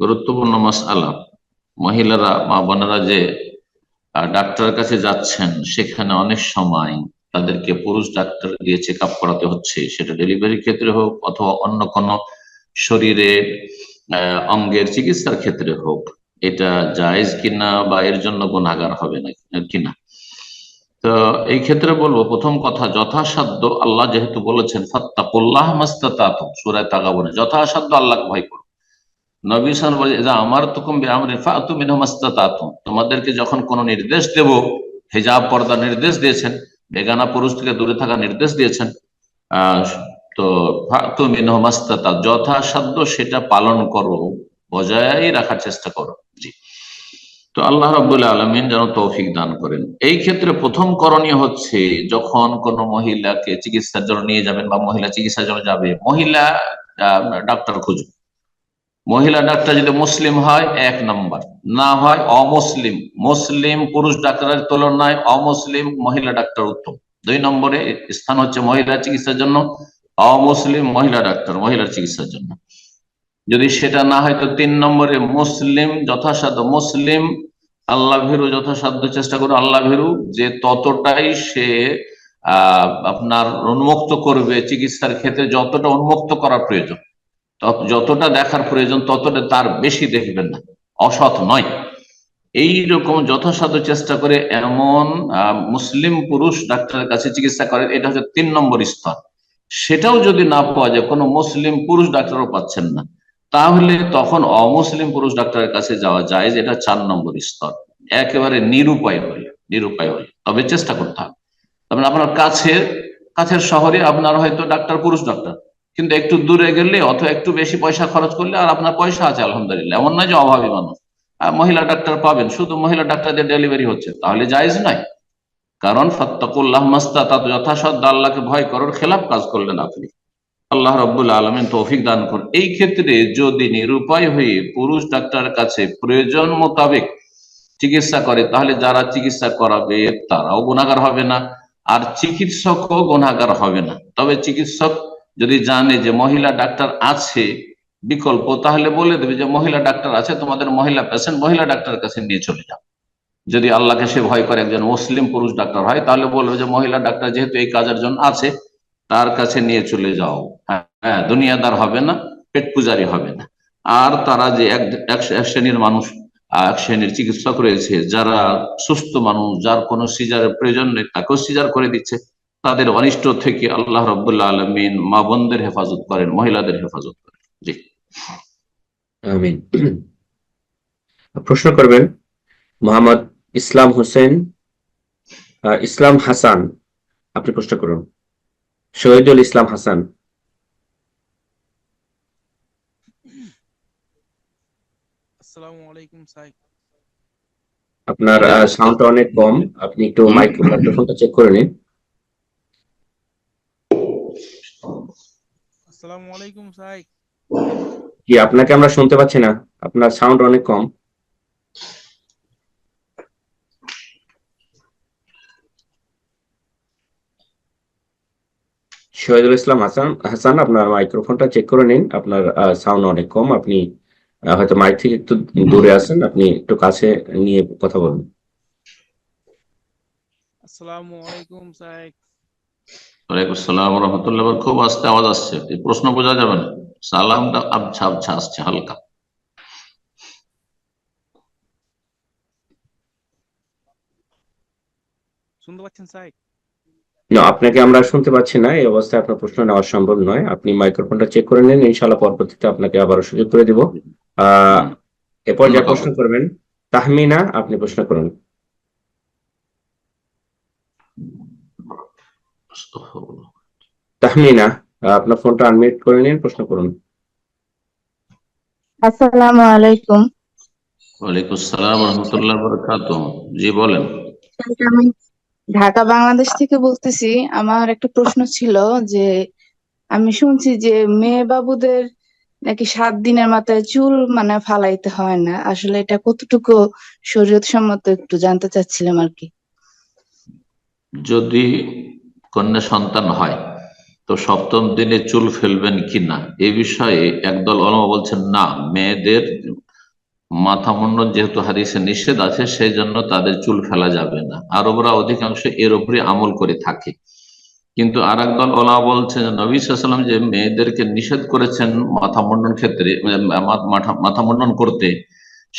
গুরুত্বপূর্ণ মাসআলা। মহিলারা, মা বোনেরা যে ডাক্তারের কাছে যাচ্ছেন, সেখানে অনেক সময় তাদেরকে পুরুষ ডাক্তার দিয়ে চেক আপ করাতে হচ্ছে, সেটা ডেলিভারির ক্ষেত্রে হোক অথবা অন্য কোনো শরীরে অঙ্গের চিকিৎসার ক্ষেত্রে হোক। এটা জায়েজ কিনা বা এর জন্য গুনাহগার হবে না কিনা। তো এই ক্ষেত্রে বলবো, প্রথম কথা, যথাসাধ্য আল্লাহ যেহেতু বলেছেন ফাত্তাকুল্লাহ মাস্তাতাতুম সূরা তাগাবুনে, যথাসাধ্য আল্লাহকে ভয় করো। নবী সাল্লাল্লাহু আলাইহি ওয়াসাল্লাম বলে, যা আমারতুকুম বিআমরিন ফাতু মিনহু মাস্তাতাতুম, তোমাদেরকে যখন কোনো নির্দেশ দেব, হিজাব পর্দা নির্দেশ দিয়েছেন, বেগানা পুরুষ থেকে দূরে থাকার নির্দেশ দিয়েছেন, আহ তো ফাতু মিনহু মাস্তাতাত, যথাসাধ্য সেটা পালন করো, বজায় রাখার চেষ্টা করো। জি। তো আল্লাহ রাব্বুল আলামিন যেন তৌফিক দান করেন। এই ক্ষেত্রে প্রথম করণীয় হচ্ছে, যখন কোনো মহিলাকে চিকিৎসার জন্য নিয়ে যাবেন বা মহিলা চিকিৎসার জন্য যাবে, মহিলা ডাক্তার খুঁজুন। মহিলা ডাক্তার যদি মুসলিম হয় 1 নম্বর, না হয় অমুসলিম। মুসলিম পুরুষ ডাক্তারের তুলনায় অমুসলিম মহিলা ডাক্তার উত্তম। 2 নম্বরে স্থান হচ্ছে মহিলা চিকিৎসার জন্য অমুসলিম মহিলা ডাক্তার, মহিলার চিকিৎসার জন্য। যদি সেটা না হয়, তো 3 নম্বরে মুসলিম, যথাসাধ্য মুসলিম আল্লাহ ভীরু, যথাসাধ্য চেষ্টা করো আল্লাহ ভীরু, যে ততটাই সে আপনার উন্মুক্ত করবে চিকিৎসার ক্ষেত্রে, যতটা উন্মুক্ত করার প্রয়োজন, যতটা দেখার প্রয়োজন ততটা তার বেশি দেখবেন না, অসৎ নয়। এই রকম যথাসাধ্য চেষ্টা করে এমন মুসলিম পুরুষ ডাক্তারের কাছে চিকিৎসা করে, এটা হচ্ছে 3 নম্বর স্তর। সেটাও যদি না পাওয়া যায়, কোনো মুসলিম পুরুষ ডাক্তারও পাচ্ছেন না, তাহলে তখন অমুসলিম পুরুষ ডাক্তারের কাছে যাওয়া যায়, যেটা 4 নম্বর স্তর। একেবারে নিরুপায় হলে তবে চেষ্টা করতে হবে। তারপরে আপনার কাছের শহরে আপনার হয়তো ডাক্তার পুরুষ ডাক্তার, কিন্তু একটু দূরে গেলে অথবা একটু বেশি পয়সা খরচ করলে, আর আপনার পয়সা আছে আলহামদুলিল্লাহ, এমন নয় যে অভাবী মানুষ, মহিলা ডাক্তার পাবেন, শুধু মহিলা ডাক্তারদের ডেলিভারি হচ্ছে, তাহলে জায়েজ নয়। কারণ ফাত্তাকুল্লাহ মাস্তাতাত, যথাসাধ্য আল্লাহকে ভয় করার খেলাফ কাজ করলেন আপনি। আল্লাহ রাব্বুল আলামিন তৌফিক দান করুন। এই ক্ষেত্রে যদি নিরুপায় হয়ে পুরুষ ডাক্তারের কাছে প্রয়োজন মোতাবেক চিকিৎসা করে, তাহলে যারা চিকিৎসা করাবে তারাও গুনাহগার হবে না, আর চিকিৎসকও গুনাহগার হবে না। তবে চিকিৎসক যদি জানে যে মহিলা ডাক্তার আছে বিকল্প, তাহলে বলে দেবে যে মহিলা ডাক্তার আছে, তোমাদের মহিলা পেশেন্ট মহিলা ডাক্তারের কাছে নিয়ে চলে যাও। যদি আল্লাহকে সে ভয় করে, একজন মুসলিম পুরুষ ডাক্তার হয়, তাহলে বলবে যে মহিলা ডাক্তার যেহেতু এই কাজের জন্য আছে, তার কাছে নিয়ে চলে যাও। হ্যাঁ, দুনিয়াদার হবে না, পেট পূজারি হবে না। আর তারা যে এক শ্রেণীর মানুষ, এক শ্রেণীর চিকিৎসক রয়েছে, যারা সুস্থ মানুষ, যার কোনো সিজারের প্রয়োজন নেই, তাকেও সিজার করে দিচ্ছে। তাদের অনিষ্ট থেকে আল্লাহ রাব্বুল আলামিন মা বোনদের হেফাজত করেন, মহিলাদের হেফাজত করেন। জি। আমিন। প্রশ্ন করবেন মোহাম্মদ ইসলাম হোসেন, ইসলাম হাসান, আপনি প্রশ্ন করুন। শহীদুল ইসলাম হাসান। আসসালামু আলাইকুম স্যার। আপনার সাউন্ডটা অনেক কম, আপনি একটু মাইক্রোফোনটা চেক করে নিন। আসসালামু আলাইকুম স্যার। কি আপনাকে আমরা শুনতে পাচ্ছি না, আপনার সাউন্ড অনেক কম। শহীদুল ইসলাম হাসান হাসান আপনার মাইক্রোফোনটা চেক করে নিন, আপনার সাউন্ড অনেক কম, আপনি হয়তো মাইক থেকে একটু দূরে আছেন, আপনি একটু কাছে নিয়ে কথা বলুন। আসসালামু আলাইকুম সাহেব। ওয়ালাইকুম আসসালাম রহমতুল্লাহ। খুব আস্তে আওয়াজ আসছে, এই প্রশ্ন বোঝা যাবে না, সালামটা আবছা আবছা আসছে হালকা। শুনতে পাচ্ছেন সাহেব? না, আপনাকে আমরা শুনতে পাচ্ছি না, এই অবস্থায় আপনার প্রশ্ন নেওয়া সম্ভব নয়। আপনি মাইক্রোফোনটা চেক করে নিন, ইনশাআল্লাহ পরবর্তীতে আপনাকে আবারও সুযোগ করে দিব। এরপর যা প্রশ্ন করবেন তাহমিনা, আপনি প্রশ্ন করুন। তাহমিনা, আপনার ফোনটা আনমিউট করে নিন, প্রশ্ন করুন। আসসালামু আলাইকুম। ওয়ালাইকুম আসসালাম রহমতুল্লাহ বারাকাতুহু। জি বলেন। আমি ঢাকা বাংলাদেশ থেকে বলতেছি। আমার একটা প্রশ্ন ছিল যে আমি শুনছি যে মেয়ে বাবুদের নাকি 7 দিনের মাথায় চুল মানে ফালাইতে হয় না, আসলে এটা কতটুকু শরীয়ত সম্মত একটু জানতে চাচ্ছিলাম আর কি। যদি কন্যা সন্তান হয় তো 7ম দিনে চুল ফেলবেন কিনা এই বিষয়ে একদল ওলামা বলছেন না, মেয়েদের মাথা মুন্ডন যেহেতু হাদিসে নিষেধ আছে সেই জন্য তাদের চুল ফেলা যাবে না। আরবরা অধিকাংশ এর উপরে আমল করে থাকে। কিন্তু আর একদল ওলামা বলছেন নবী সাল্লাল্লাহু আলাইহি ওয়াসাল্লাম যে মেয়েদেরকে নিষেধ করেছেন মাথা মুন্ডন ক্ষেত্রে, মাথা মুন্ডন করতে,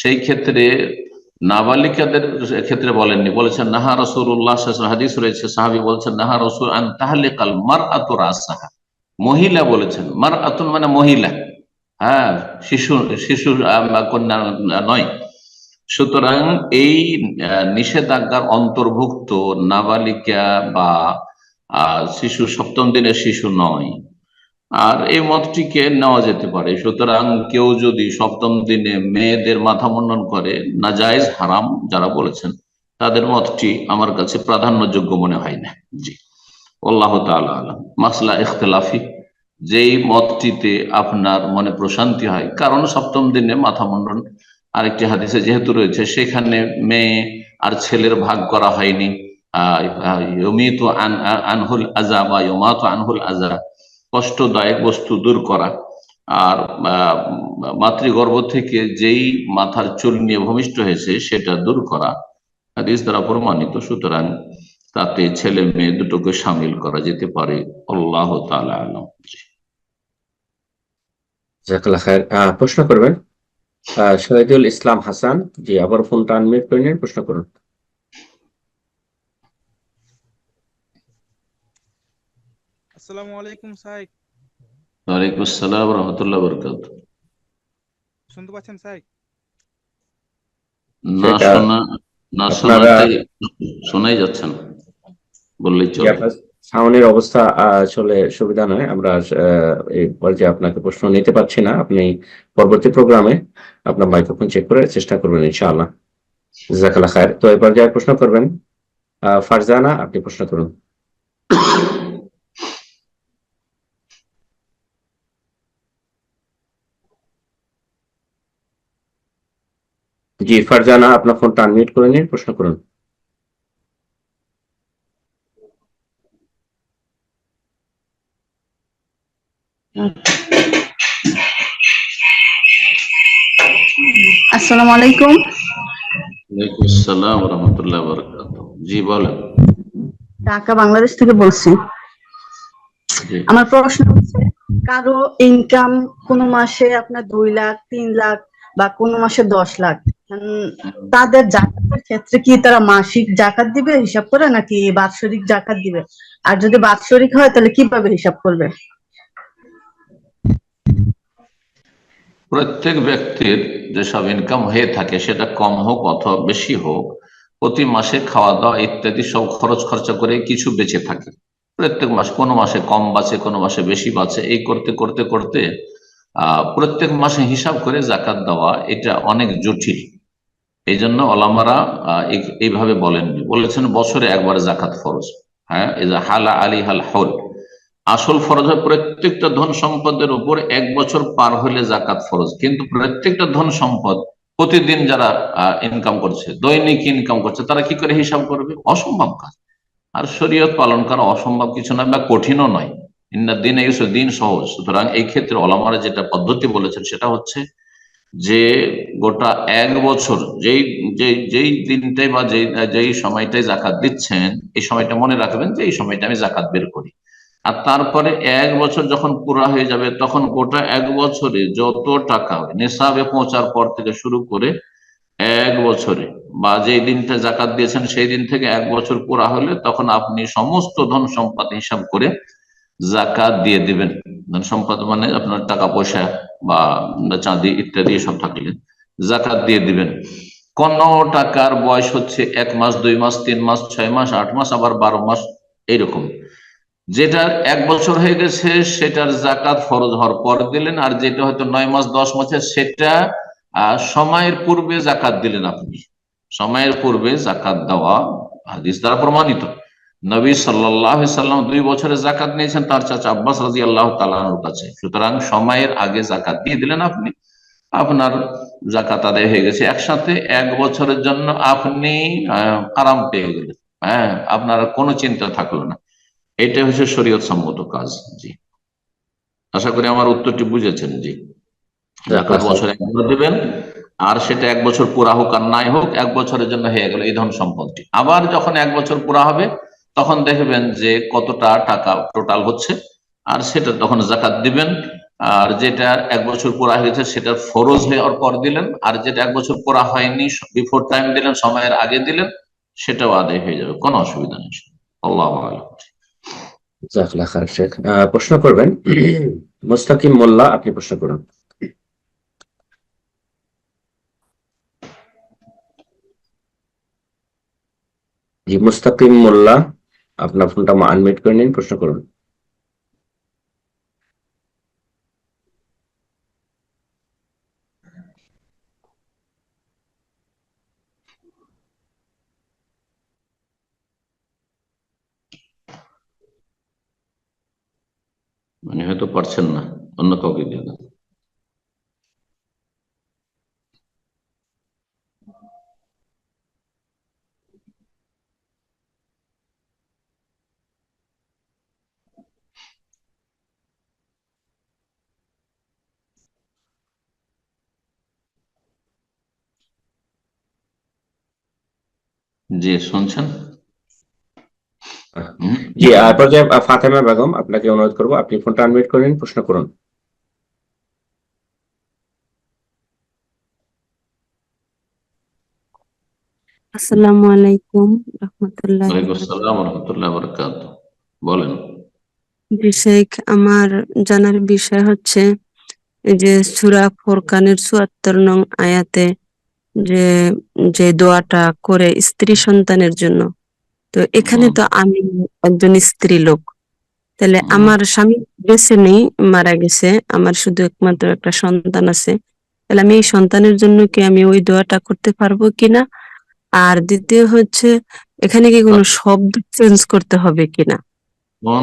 সেই ক্ষেত্রে নাবালিকাদের ক্ষেত্রে বলেননি, বলেছেন নাহা রাসূলুল্লাহ সাল্লাল্লাহু আলাইহি ওয়াসাল্লাম, হাদিস রয়েছে, সাহাবী বলছেন নাহা রাসূল আন তাহলিকাল মারআতু রাসাহা, মহিলা বলেছেন, মারআতুন মানে মহিলা, হ্যাঁ, শিশু শিশু কন্যা নয়। সুতরাং এই নিষেধাজ্ঞার অন্তর্ভুক্ত নাবালিকা বা শিশু 7ম দিনের শিশু নয়। আর এই মতটিকে নেওয়া যেতে পারে। সুতরাং কেউ যদি 7ম দিনে মেয়েদের মাথা মুন্ডন করে, নাজায়েজ হারাম যারা বলেছেন তাদের মতটি আমার কাছে প্রাধান্যযোগ্য মনে হয় না। জি, আল্লাহ তাআলা আলাম। মাসলা ইখতিলাফি, যেই মতটিতে আপনার মনে প্রশান্তি হয়, কারণ 7ম দিনে মাথা মুন্ডন আরেকটি হাদিসে যেহেতু রয়েছে, সেখানে মেয়ে আর ছেলের ভাগ করা হয়নি। ইউমিতু আনহুল আযা বা ইউমাতু আনহুল আযা, কষ্টদায়ক বস্তু দূর করা, আর মাতৃগর্ভ থেকে যেই মাথার চুল নিয়ে ভূমিষ্ঠ হয়েছে সেটা দূর করা হাদিস দ্বারা প্রমাণিত। সুতরাং তাতে ছেলে মেয়ে দুটোকে সামিল করা যেতে পারে। আল্লাহ তাআলা আলাম। জাযাকাল্লাহ খায়ের। প্রশ্ন করবেন শহীদুল ইসলাম হাসান। জি, আবার ফোনটা আনমিউট করে নিন, প্রশ্ন করুন। আসসালামু আলাইকুম সাহেব। ওয়ালাইকুম আসসালাম রহমতুল্লাহ বারাকাতুহু। শুনতে পাচ্ছেন সাহেব? না শোনা, না শোনাতে শোনাই যাচ্ছে না বললেই চলে। সাউন্ডের অবস্থা আসলে সুবিধা নয়, আমরা এই পর্যায়ে আপনাকে প্রশ্ন নিতে পারছি না। আপনি পরবর্তী প্রোগ্রামে আপনার মাইক্রোফোন চেক করে চেষ্টা করবেন ইনশাআল্লাহ। জাযাকাল্লাহ খায়ের। তো এই পর্যায়ে প্রশ্ন করবেন ফারজানা, আপনি প্রশ্ন করুন। জি ফারজানা, আপনার ফোনটা আনমিউট করে নিন, প্রশ্ন করুন। আসসালামু আলাইকুম। ওয়ালাইকুম আসসালাম ওয়া রাহমাতুল্লাহি ওয়া বারাকাতুহু। জি বলেন। ঢাকা বাংলাদেশ থেকে বলছি। আমার প্রশ্ন হচ্ছে, কারো ইনকাম কোনো মাসে আপনার 2 লাখ 3 লাখ বা কোনো মাসে 10 লাখ, তাদের জাকাতের ক্ষেত্রে কি তারা মাসিক জাকাত দিবে হিসাব করে নাকি বাৎসরিক জাকাত দিবে? আর যদি বাৎসরিক হয় তাহলে কিভাবে হিসাব করবে? প্রত্যেক ব্যক্তির যেসব ইনকাম হয়ে থাকে, সেটা কম হোক অথবা বেশি হোক, প্রতি মাসে খাওয়া দাওয়া ইত্যাদি সব খরচ খরচা করে কিছু বেঁচে থাকে প্রত্যেক মাস। কোনো মাসে কম বাঁচে, কোনো মাসে বেশি বাঁচে, এই করতে করতে করতে প্রত্যেক মাসে হিসাব করে জাকাত দেওয়া এটা অনেক জটিল। এই জন্য ওলামারা এইভাবে বলেননি, বলেছেন বছরে একবার জাকাত ফরজ। হ্যাঁ, হালা আলী হাল হল, আসল ফরজ হয় প্রত্যেকটা ধন সম্পদের উপর 1 বছর পার হলে জাকাত ফরজ। কিন্তু প্রত্যেকটা ধন সম্পদ প্রতিদিন যারা ইনকাম করছে, দৈনিক ইনকাম করছে, তারা কি করে হিসাব করবে? অসম্ভব কাজ। আর শরীয়ত পালন করা অসম্ভব কিছু নয় বা কঠিনও নয়। ইন্নাদ দ্বীনা ইউসর, দিন সহজ। সুতরাং এই ক্ষেত্রে ওলামারা যেটা পদ্ধতি বলেছেন সেটা হচ্ছে যে গোটা এক বছর যেই দিনটাই বা যেই সময়টাই জাকাত দিচ্ছেন, এই সময়টা মনে রাখবেন যে এই সময়টা আমি জাকাত বের করি। আর তারপরে এক বছর যখন পুরা হয়ে যাবে তখন গোটা এক বছরে যত টাকা নেশাবে পৌঁছার পর থেকে শুরু করে এক বছরে বা যেই দিনটা জাকাত দিয়েছেন সেই দিন থেকে এক বছর পুরা হলে তখন আপনি সমস্ত ধন সম্পদ হিসাব করে জাকাত দিয়ে দিবেন। ধন সম্পদ মানে আপনার টাকা পয়সা বা চাঁদি ইত্যাদি সব থাকলে জাকাত দিয়ে দিবেন। কোন টাকার বয়স হচ্ছে 1 মাস, 2 মাস, 3 মাস, 6 মাস, 8 মাস, আবার 12 মাস, এইরকম। যেটার 1 বছর হয়ে গেছে সেটার জাকাত ফরজ হওয়ার পর দিলেন, আর যেটা হয়তো 9 মাস 10 মাসের সেটা সময়ের পূর্বে জাকাত দিলেন। আপনি সময়ের পূর্বে জাকাত দেওয়া হাদিস দ্বারা প্রমাণিত। নবী সাল্লাল্লাহু আলাইহি সাল্লাম 2 বছরের জাকাত নিয়েছেন তার চাচা আব্বাস রাদিয়াল্লাহু তাআলা আনহুর কাছে। সুতরাং সময়ের আগে জাকাত দিয়ে দিলেন আপনি, আপনার জাকাত আদায় হয়ে গেছে। একসাথে 1 বছরের জন্য আপনি আরাম পেয়ে গেলেন। হ্যাঁ, আপনার কোনো চিন্তা থাকলো না। এটা হচ্ছে শরীয়ত সম্মত কাজ। জি, আশা করি আমার উত্তরটি বুঝেছেন। জি, জাকাত বছরে একবার দিবেন, আর সেটা 1 বছর পুরা হোক আর নাই হোক, 1 বছরের জন্য হয়ে গেল এই ধন সম্পদটি। আবার যখন 1 বছর পুরা হবে তখন দেখবেন যে কতটা টাকা টোটাল হচ্ছে, আর সেটা তখন জাকাত দিবেন। আর যেটা 1 বছর পুরা হয়েছে সেটা ফরজ হওয়ার পর দিলেন, আর যেটা 1 বছর পুরা হয়নি বিফোর টাইম দিলেন, সময়ের আগে দিলেন, সেটাও আদায় হয়ে যাবে, কোনো অসুবিধা নেই। আল্লাহু আ'লাম। জাযাকাল্লাহ খাইর শেখ। প্রশ্ন করবেন মুস্তাকিম মোল্লা, আপনি প্রশ্ন করুন। জি, মুস্তাকিম মোল্লা, আপনার ফোনটা আনমিউট করে নিন, প্রশ্ন করুন। মানে হয়তো পারছেন না, অন্য কাউকে দিয়ে দেন। জি, শুনছেন? জি, পর্যায়ে ফাতেমা বেগম, আপনাকে অনুরোধ করবো আপনি ফোনটা আনমিউট করে নিন, প্রশ্ন করুন। আসসালামু আলাইকুম রাহমাতুল্লাহি ওয়া ওয়ালাইকুম আসসালাম ওয়া রাহমাতুল্লাহি ওয়া বারাকাতুহু। বলেন। বারাকাতুহু। জি শেখ, আমার জানার বিষয় হচ্ছে এই যে সূরা ফুরকানের ৭৪ নং আয়াতে যে যে দোয়াটা করে স্ত্রী সন্তানের জন্য, তো এখানে তো আমি একজন স্ত্রী লোক, তাহলে আমার স্বামী বেঁচে নেই, মারা গেছে, আমার শুধু একমাত্র একটা সন্তান আছে, তাহলে আমি এই সন্তানের জন্য কি আমি ওই দোয়াটা করতে পারবো কিনা? আর দ্বিতীয় হচ্ছে এখানে কি কোনো শব্দ চেঞ্জ করতে হবে কিনা?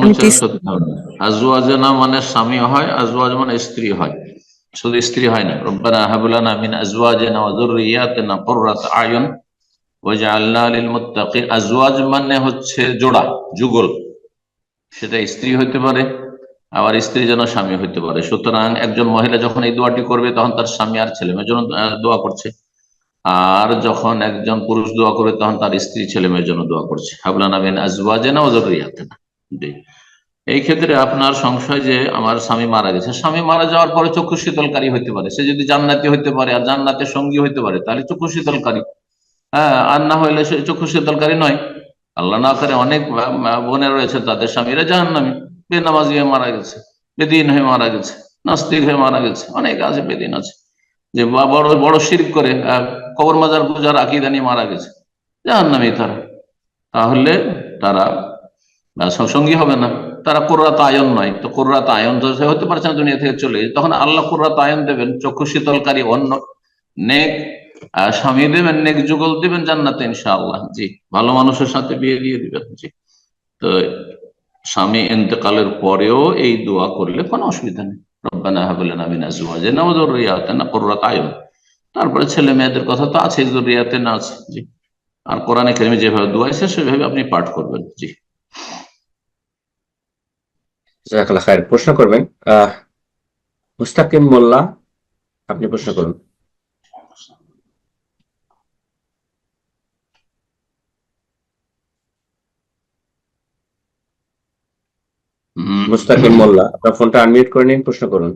আমি তো আজওয়াজনা মানে স্বামী হয়, আজওয়াজ মানে স্ত্রী হয়, শুধু স্ত্রী হয় না। রব্বানা হাব লানা মিন আজওয়াজিনা ওয়া যুররিয়াতিনা কুররাতা আয়ুন ওয়াজআলনা লিল মুত্তাকিন। আজওয়াজ মানে হচ্ছে জোড়া, যুগল, সেটা স্ত্রী হইতে পারে, আবার স্ত্রী যেন স্বামী হইতে পারে। সুতরাং একজন মহিলা যখন এই দোয়াটি করবে তখন তার স্বামী আর ছেলে মেয়ের জন্য দোয়া করছে, আর যখন একজন পুরুষ দোয়া করবে তখন তার স্ত্রী ছেলে মেয়ের জন্য দোয়া করছে। হাবলানা মিন আজওয়াজিনা ওয়া যুররিয়াতিনা। এই ক্ষেত্রে আপনার সংশয় যে আমার স্বামী মারা গেছে, স্বামী মারা যাওয়ার পরে চক্ষু শীতলকারী হইতে পারে, সে যদি জান্নাতি হইতে পারে আর জান্নাতের সঙ্গী হইতে পারে তাহলে চক্ষু শীতলকারী। হ্যাঁ, আর না হইলে সে চক্ষু শীতলকারী নয়। আল্লাহ না করে অনেক বোনের রয়েছে তাদের স্বামীরা জাহান্নামী, বেনামাজি হয়ে মারা গেছে, বেদিন হয়ে মারা গেছে, নাস্তিক হয়ে মারা গেছে, অনেক আছে, বেদিন আছে যে বড় বড় শিরক করে কবর মাজার পূজার আকীদা নিয়ে মারা গেছে, জাহান্নামী তারা। তাহলে তারা সঙ্গী হবে না, তারা কুররাত আয়ন নয়। তো কুররাত আয়ন হতে পারছে না, দুনিয়া থেকে চলে গেছে, তখন আল্লাহ কুররাত আয়ন দেবেন, চক্ষু শীতলকারী অন্য নেক স্বামী দেবেন, নেক যুগল দিবেন জান্নাতে ইনশাআল্লাহ। জি, ভালো মানুষের সাথে বিয়ে দিয়ে দিবেন। জি, তো স্বামী ইন্তেকালের পরেও এই দোয়া করলে কোনো অসুবিধা নেই। রব্বানা হাব লানা মিন আজওয়াজিনা ওয়া যুররিয়াতিনা কুররাতা আয়ুন। তারপরে ছেলে মেয়েদের কথা তো আছে, যুররিয়াতিনা আছে। জি, আর কোরআনে কারিমে যেভাবে দোয়া আছে সেভাবে আপনি পাঠ করবেন। জি, জাযাকাল্লাহ খায়ের। প্রশ্ন করবেন মুস্তাকিম মোল্লা, আপনি প্রশ্ন করুন। মুস্তাকিম মোল্লা, আপনার ফোনটা আনমিউট করে নিন, প্রশ্ন করুন।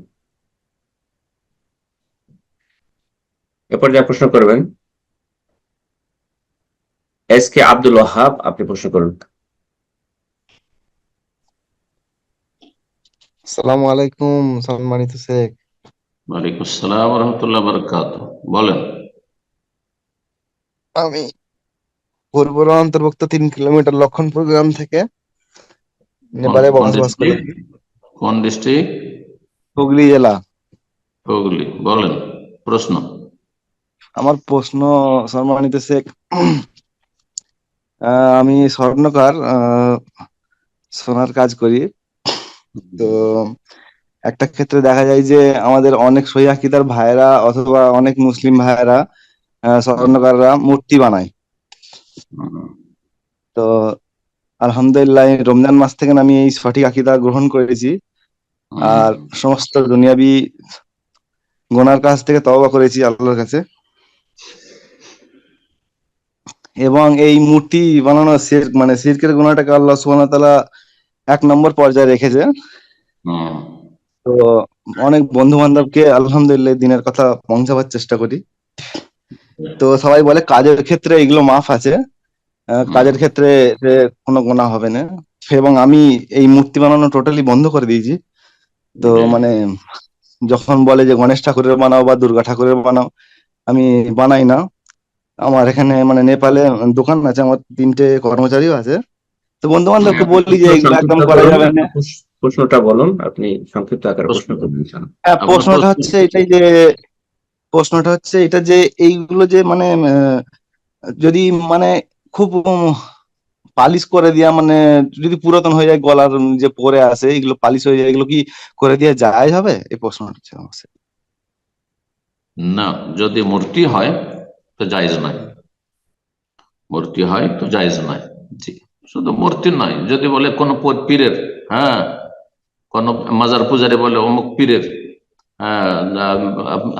এরপর যা প্রশ্ন করবেন এস কে আব্দুল ওয়াহাব, আপনি প্রশ্ন করুন। আসসালামু আলাইকুম সম্মানিত শেখ। ওয়ালাইকুম আসসালাম ওয়া রাহমাতুল্লাহি ওয়া বারাকাতুহু। বলেন। আমি বগুড়া অন্তর্ভুক্ত 3 কিলোমিটার লক্ষণপুর গ্রাম থেকে নেপালে কোন বসবাস করি। ডিস্ট্রিক্ট? কোন ডিস্ট্রিক্ট? হুগলি জেলা। হুগলি। বলেন প্রশ্ন। আমার প্রশ্ন সম্মানিত শেখ, আমি স্বর্ণকার, সোনার কাজ করি। তো একটা ক্ষেত্রে দেখা যায় যে আমাদের অনেক সহি আকীদার ভাইরা অথবা অনেক মুসলিম ভাইরা স্বর্ণকাররা মূর্তি বানায়। তো আলহামদুলিল্লাহ রমজান মাস থেকে আমি এই সঠিক আকীদা গ্রহণ করেছি আর সমস্ত দুনিয়াবি গুনার কাছ থেকে তওবা করেছি আল্লাহর কাছে। এবং এই মূর্তি বানানো মানে শিরকের গুনাহটাকে আল্লাহ সুবহানাহু ওয়া তাআলা 1 নম্বর পর্যায়ে রেখেছে। তো অনেক বন্ধু বান্ধবকে আলহামদুলিল্লাহ দিনের কথা পৌঁছাবার চেষ্টা করি। তো সবাই বলে কাজের ক্ষেত্রে এগুলো মাফ আছে, কাজের ক্ষেত্রে কোনো গুনাহ হবে না। এবং আমি এই মূর্তি বানানো টোটালি বন্ধ করে দিয়েছি। তো মানে যখন বলে যে গণেশ ঠাকুরের বানাও বা দুর্গা ঠাকুরের বানাও, আমি বানাই না। আমার এখানে মানে নেপালে দোকান আছে, আমার 3টে কর্মচারীও আছে। তো বন্ধু বান্ধবকে বললি যে এগুলো একদম করা যাবে না। প্রশ্নটা বলুন, আপনি সংক্ষিপ্ত আকারে প্রশ্ন করবেন। হ্যাঁ, প্রশ্নটা হচ্ছে এটা যে এইগুলো যে মানে যদি মানে খুব পালিশ করে দিয়া, মানে যদি পুরাতন হয়ে যায়, গলার যে পরে আছে এগুলো পালিশ হয়ে যায়, এগুলো কি করে দিয়ে যায় হবে? এই প্রশ্নটা হচ্ছে আমার। না, যদি মূর্তি হয় তো জায়েজ নাই। মূর্তি হয় তো জায়েজ নাই। জি, শুধু মূর্তি নয়, যদি বলে কোন পীরের, হ্যাঁ, কোন মাজার পূজারে বলে অমুক পীরের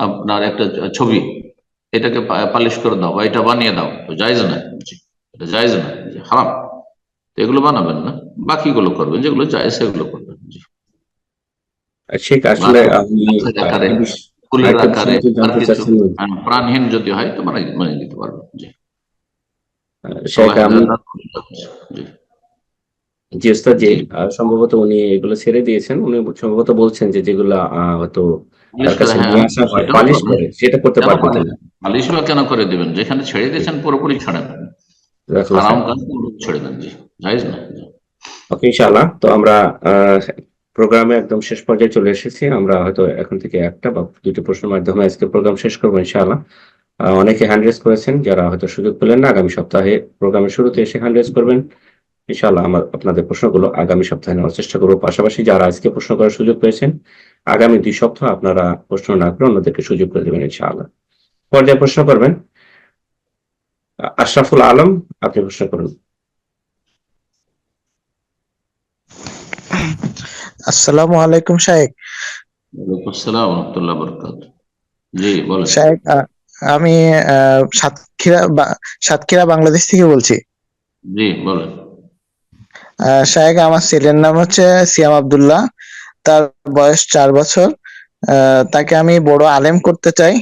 আপনার একটা ছবি, এটাকে পালিশ করে দাও বা এটা বানিয়ে দাও, তো জায়েজ নাই। জি, এটা জায়েজ নাই, হারাম। এগুলো বানাবেন না, বাকিগুলো করবেন, যেগুলো জায়েজ সেগুলো করবেন। জি, ঠিক। আসলে আমি ফুলের আকারে আর কিছু প্রাণহীন যদি হয় তো বানিয়ে দিতে পারবেন। জি, জি ওস্তাদ, জি সম্ভবত উনি এগুলো ছেড়ে দিয়েছেন। উনি সম্ভবত বলছেন যে যেগুলা হয়তো তার কাছে নিয়ে আসা হয় পালিশ করে, সেটা করতে পারবে কিনা। পালিশ বা কেন করে দিবেন? যেখানে ছেড়ে দিয়েছেন পুরোপুরি ছাড়েন, হারাম কাজ ছেড়ে দেন। জি, জায়েজ না। ওকে, ইনশাআল্লাহ। তো আমরা প্রোগ্রামে একদম শেষ পর্যায়ে চলে এসেছি। আমরা হয়তো এখন থেকে একটা বা দুটো প্রশ্নের মাধ্যমে আজকে প্রোগ্রাম শেষ করবো ইনশাআল্লাহ। অনেকে হ্যান্ড রেজ করেছেন, যারা হয়তো সুযোগ পেলেন না, আগামী সপ্তাহে প্রোগ্রামের শুরুতে এসে হ্যান্ড রেজ করবেন ইনশাআল্লাহ। আপনাদের প্রশ্নগুলো আগামী সপ্তাহে নেওয়ার চেষ্টা করবো। পাশাপাশি যারা আজকে প্রশ্ন করার সুযোগ পেয়েছেন, আগামী 2 সপ্তাহ আপনারা প্রশ্ন না করে অন্যদেরকে সুযোগ করে দেবেন ইনশাআল্লাহ। পর্যায়ে প্রশ্ন করবেন আশরাফুল আলম, আপনি প্রশ্ন করুন। আসসালামু আলাইকুম শাইখ। ওয়ালাইকুম আসসালাম ওয়া রাহমাতুল্লাহি ওয়া বারাকাতুহু। জি, বলেন। শাইখ, আমি সাতক্ষীরা বাংলাদেশ থেকে বলছি। জি, বলেন। শাইখ, আমার ছেলের নাম হচ্ছে সিয়াম আব্দুল্লাহ, তার বয়স 4 বছর। তাকে আমি বড় আলেম করতে চাই।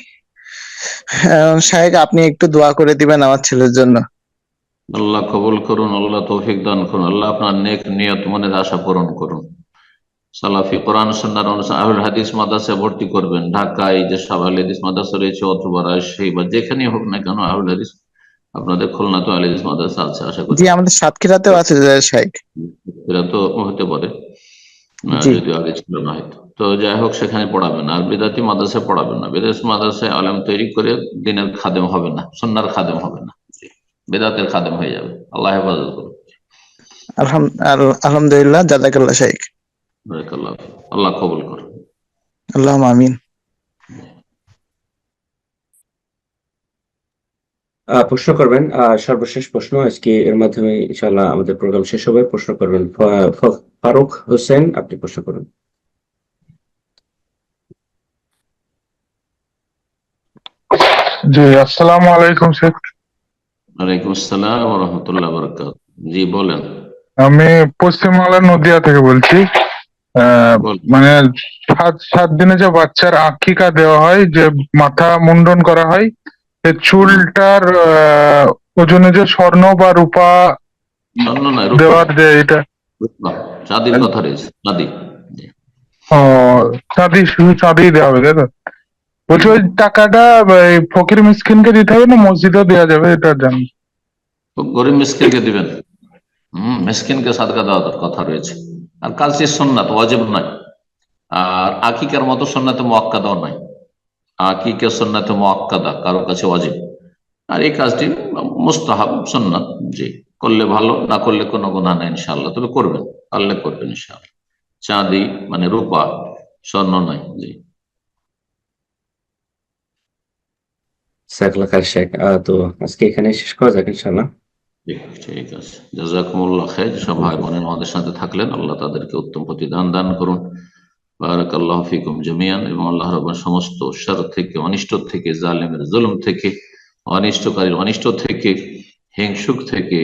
শাইখ, আপনি একটু দোয়া করে দিবেন আমার ছেলের জন্য। আল্লাহ কবুল করুন, আল্লাহ তৌফিক দান করুন, আল্লাহ আপনার নেক নিয়ত মনের আশা পূরণ করুন। সালাফি কোরআন সুন্নাহর অনুসারে আহলুল হাদিস মাদ্রাসায় ভর্তি করবেন। ঢাকায় যে সব আহলুল হাদিস মাদ্রাসা রয়েছে অথবা রাজশাহী বা যেখানেই হোক না কেন, আহলুল হাদিস আপনাদের খুলনা তো আহলুল হাদিস মাদ্রাসা আছে আশা করি। জি, আমাদের সাতক্ষীরাতেও আছে শাইখ। এরা তো হতে পারে, যদি আগে ছিল না হয়তো। তো যাই হোক, সেখানে পড়াবেন। আর বিদাতি মাদ্রাসায় পড়াবেন না। বিদেশি মাদ্রাসায় আলেম তৈরি করে দিনের খাদেম হবে না, সুন্নাহর খাদেম হবে না, বেদাতের খাদেম হয়ে যাবে। আল্লাহ হেফাজত করুন। আলহামদুলিল্লাহ, জাযাকাল্লাহ শাইখ। বারাকাল্লাহ, আল্লাহ কবুল করুন। আল্লাহুম্মা আমিন। প্রশ্ন করবেন সর্বশেষ প্রশ্ন আজকে, এর মাধ্যমে ইনশাআল্লাহ আমাদের প্রোগ্রাম শেষ হবে। প্রশ্ন করবেন ফারুক হোসেন, আপনি প্রশ্ন করুন। জি, আসসালামু আলাইকুম শেখ। ওয়ালাইকুম আসসালাম ওয়া রাহমাতুল্লাহি ওয়া বারাকাতুহু। জি বলেন। আমি পশ্চিমবাংলার নদিয়া থেকে বলছি। মানে 7 দিনে যে বাচ্চার আকিকা দেওয়া হয়, যে মাথা মুন্ডন করা হয়, এই চুলটার ওজনে যে স্বর্ণ বা রূপা দেওয়ার যে এটা চাঁদির কথা রয়েছে, চাঁদি। চাঁদি, শুধু চাঁদি দেওয়া হবে তাই তো? বলছি ওই টাকাটা এই ফকির মিসকিনকে দিতে হবে না মসজিদে দেওয়া যাবে, এটা জানি। গরিব মিসকিনকে দিবেন। মিসকিনকে সাদকা দেওয়ার কথা রয়েছে। আর কাজটি সুন্নাত, ওয়াজিব নয়। আর আকিকার মতো সুন্নাতে মুআক্কাদাও নাই। আকিকা সুন্নাতে মুআক্কাদা, কারো কাছে ওয়াজিব। আর এই কাজটি মুস্তাহাব, সুন্নাত। জি, করলে ভালো, না করলে কোনো গুনাহ নেই ইনশাআল্লাহ। তবে করবেন, পারলে করবেন ইনশাআল্লাহ। চাঁদি মানে রূপা, স্বর্ণ নয়। জি, শেখ, তো আজকে এখানে শেষ করা যাক ইনশাআল্লাহ। ঠিক আছে, জাযাকুমুল্লাহ খাইর। সব ভাই বোনেরা আমাদের সাথে থাকলেন, আল্লাহ তাদেরকে উত্তম প্রতিদান দান করুন। বারাকাল্লাহু ফিকুম জামিয়ান। এবং আল্লাহ রাব্বুল সমস্ত শার থেকে, অনিষ্ট থেকে, জালেমের জুলুম থেকে, অনিষ্টকারীর অনিষ্ট থেকে, হিংসুক থেকে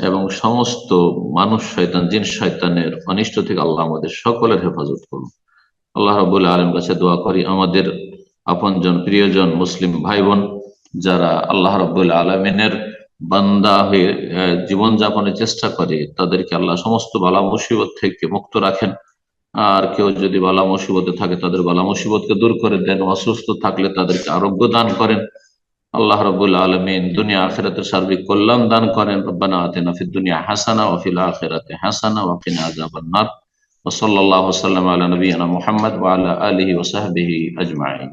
এবং সমস্ত মানুষ শয়তান, জিন শয়তানের অনিষ্ট থেকে আল্লাহ আমাদের সকলের হেফাজত করুন। আল্লাহ রাব্বুল আলামিনের কাছে দোয়া করি, আমাদের আপনজন, প্রিয়জন মুসলিম ভাই বোন যারা আল্লাহ রাব্বুল আলামিনের বান্দা হয়ে জীবন যাপনের চেষ্টা করে, তাদেরকে আল্লাহ সমস্ত বালা মুসিবত থেকে মুক্ত রাখেন। আর কেউ যদি বালা মুসিবতে থাকে, তাদের বালা মুসিবতকে দূর করে দেন। অসুস্থ থাকলে তাদেরকে আরোগ্য দান করেন। আল্লাহ রাব্বুল আলামিন দুনিয়া আখিরাতের সার্বিক কল্যাণ দান করেন। রব্বানা আতিনা ফিদ দুনিয়া হাসানা ওয়া ফিল আখিরাতি হাসানা ওয়া কিনা আযাবান নার। ওয়া সাল্লাল্লাহু ওয়া সাল্লামা আলা নাবিয়িনা মুহাম্মদ ওয়া আলা আলিহি ওয়া সাহবিহি আজমাইন।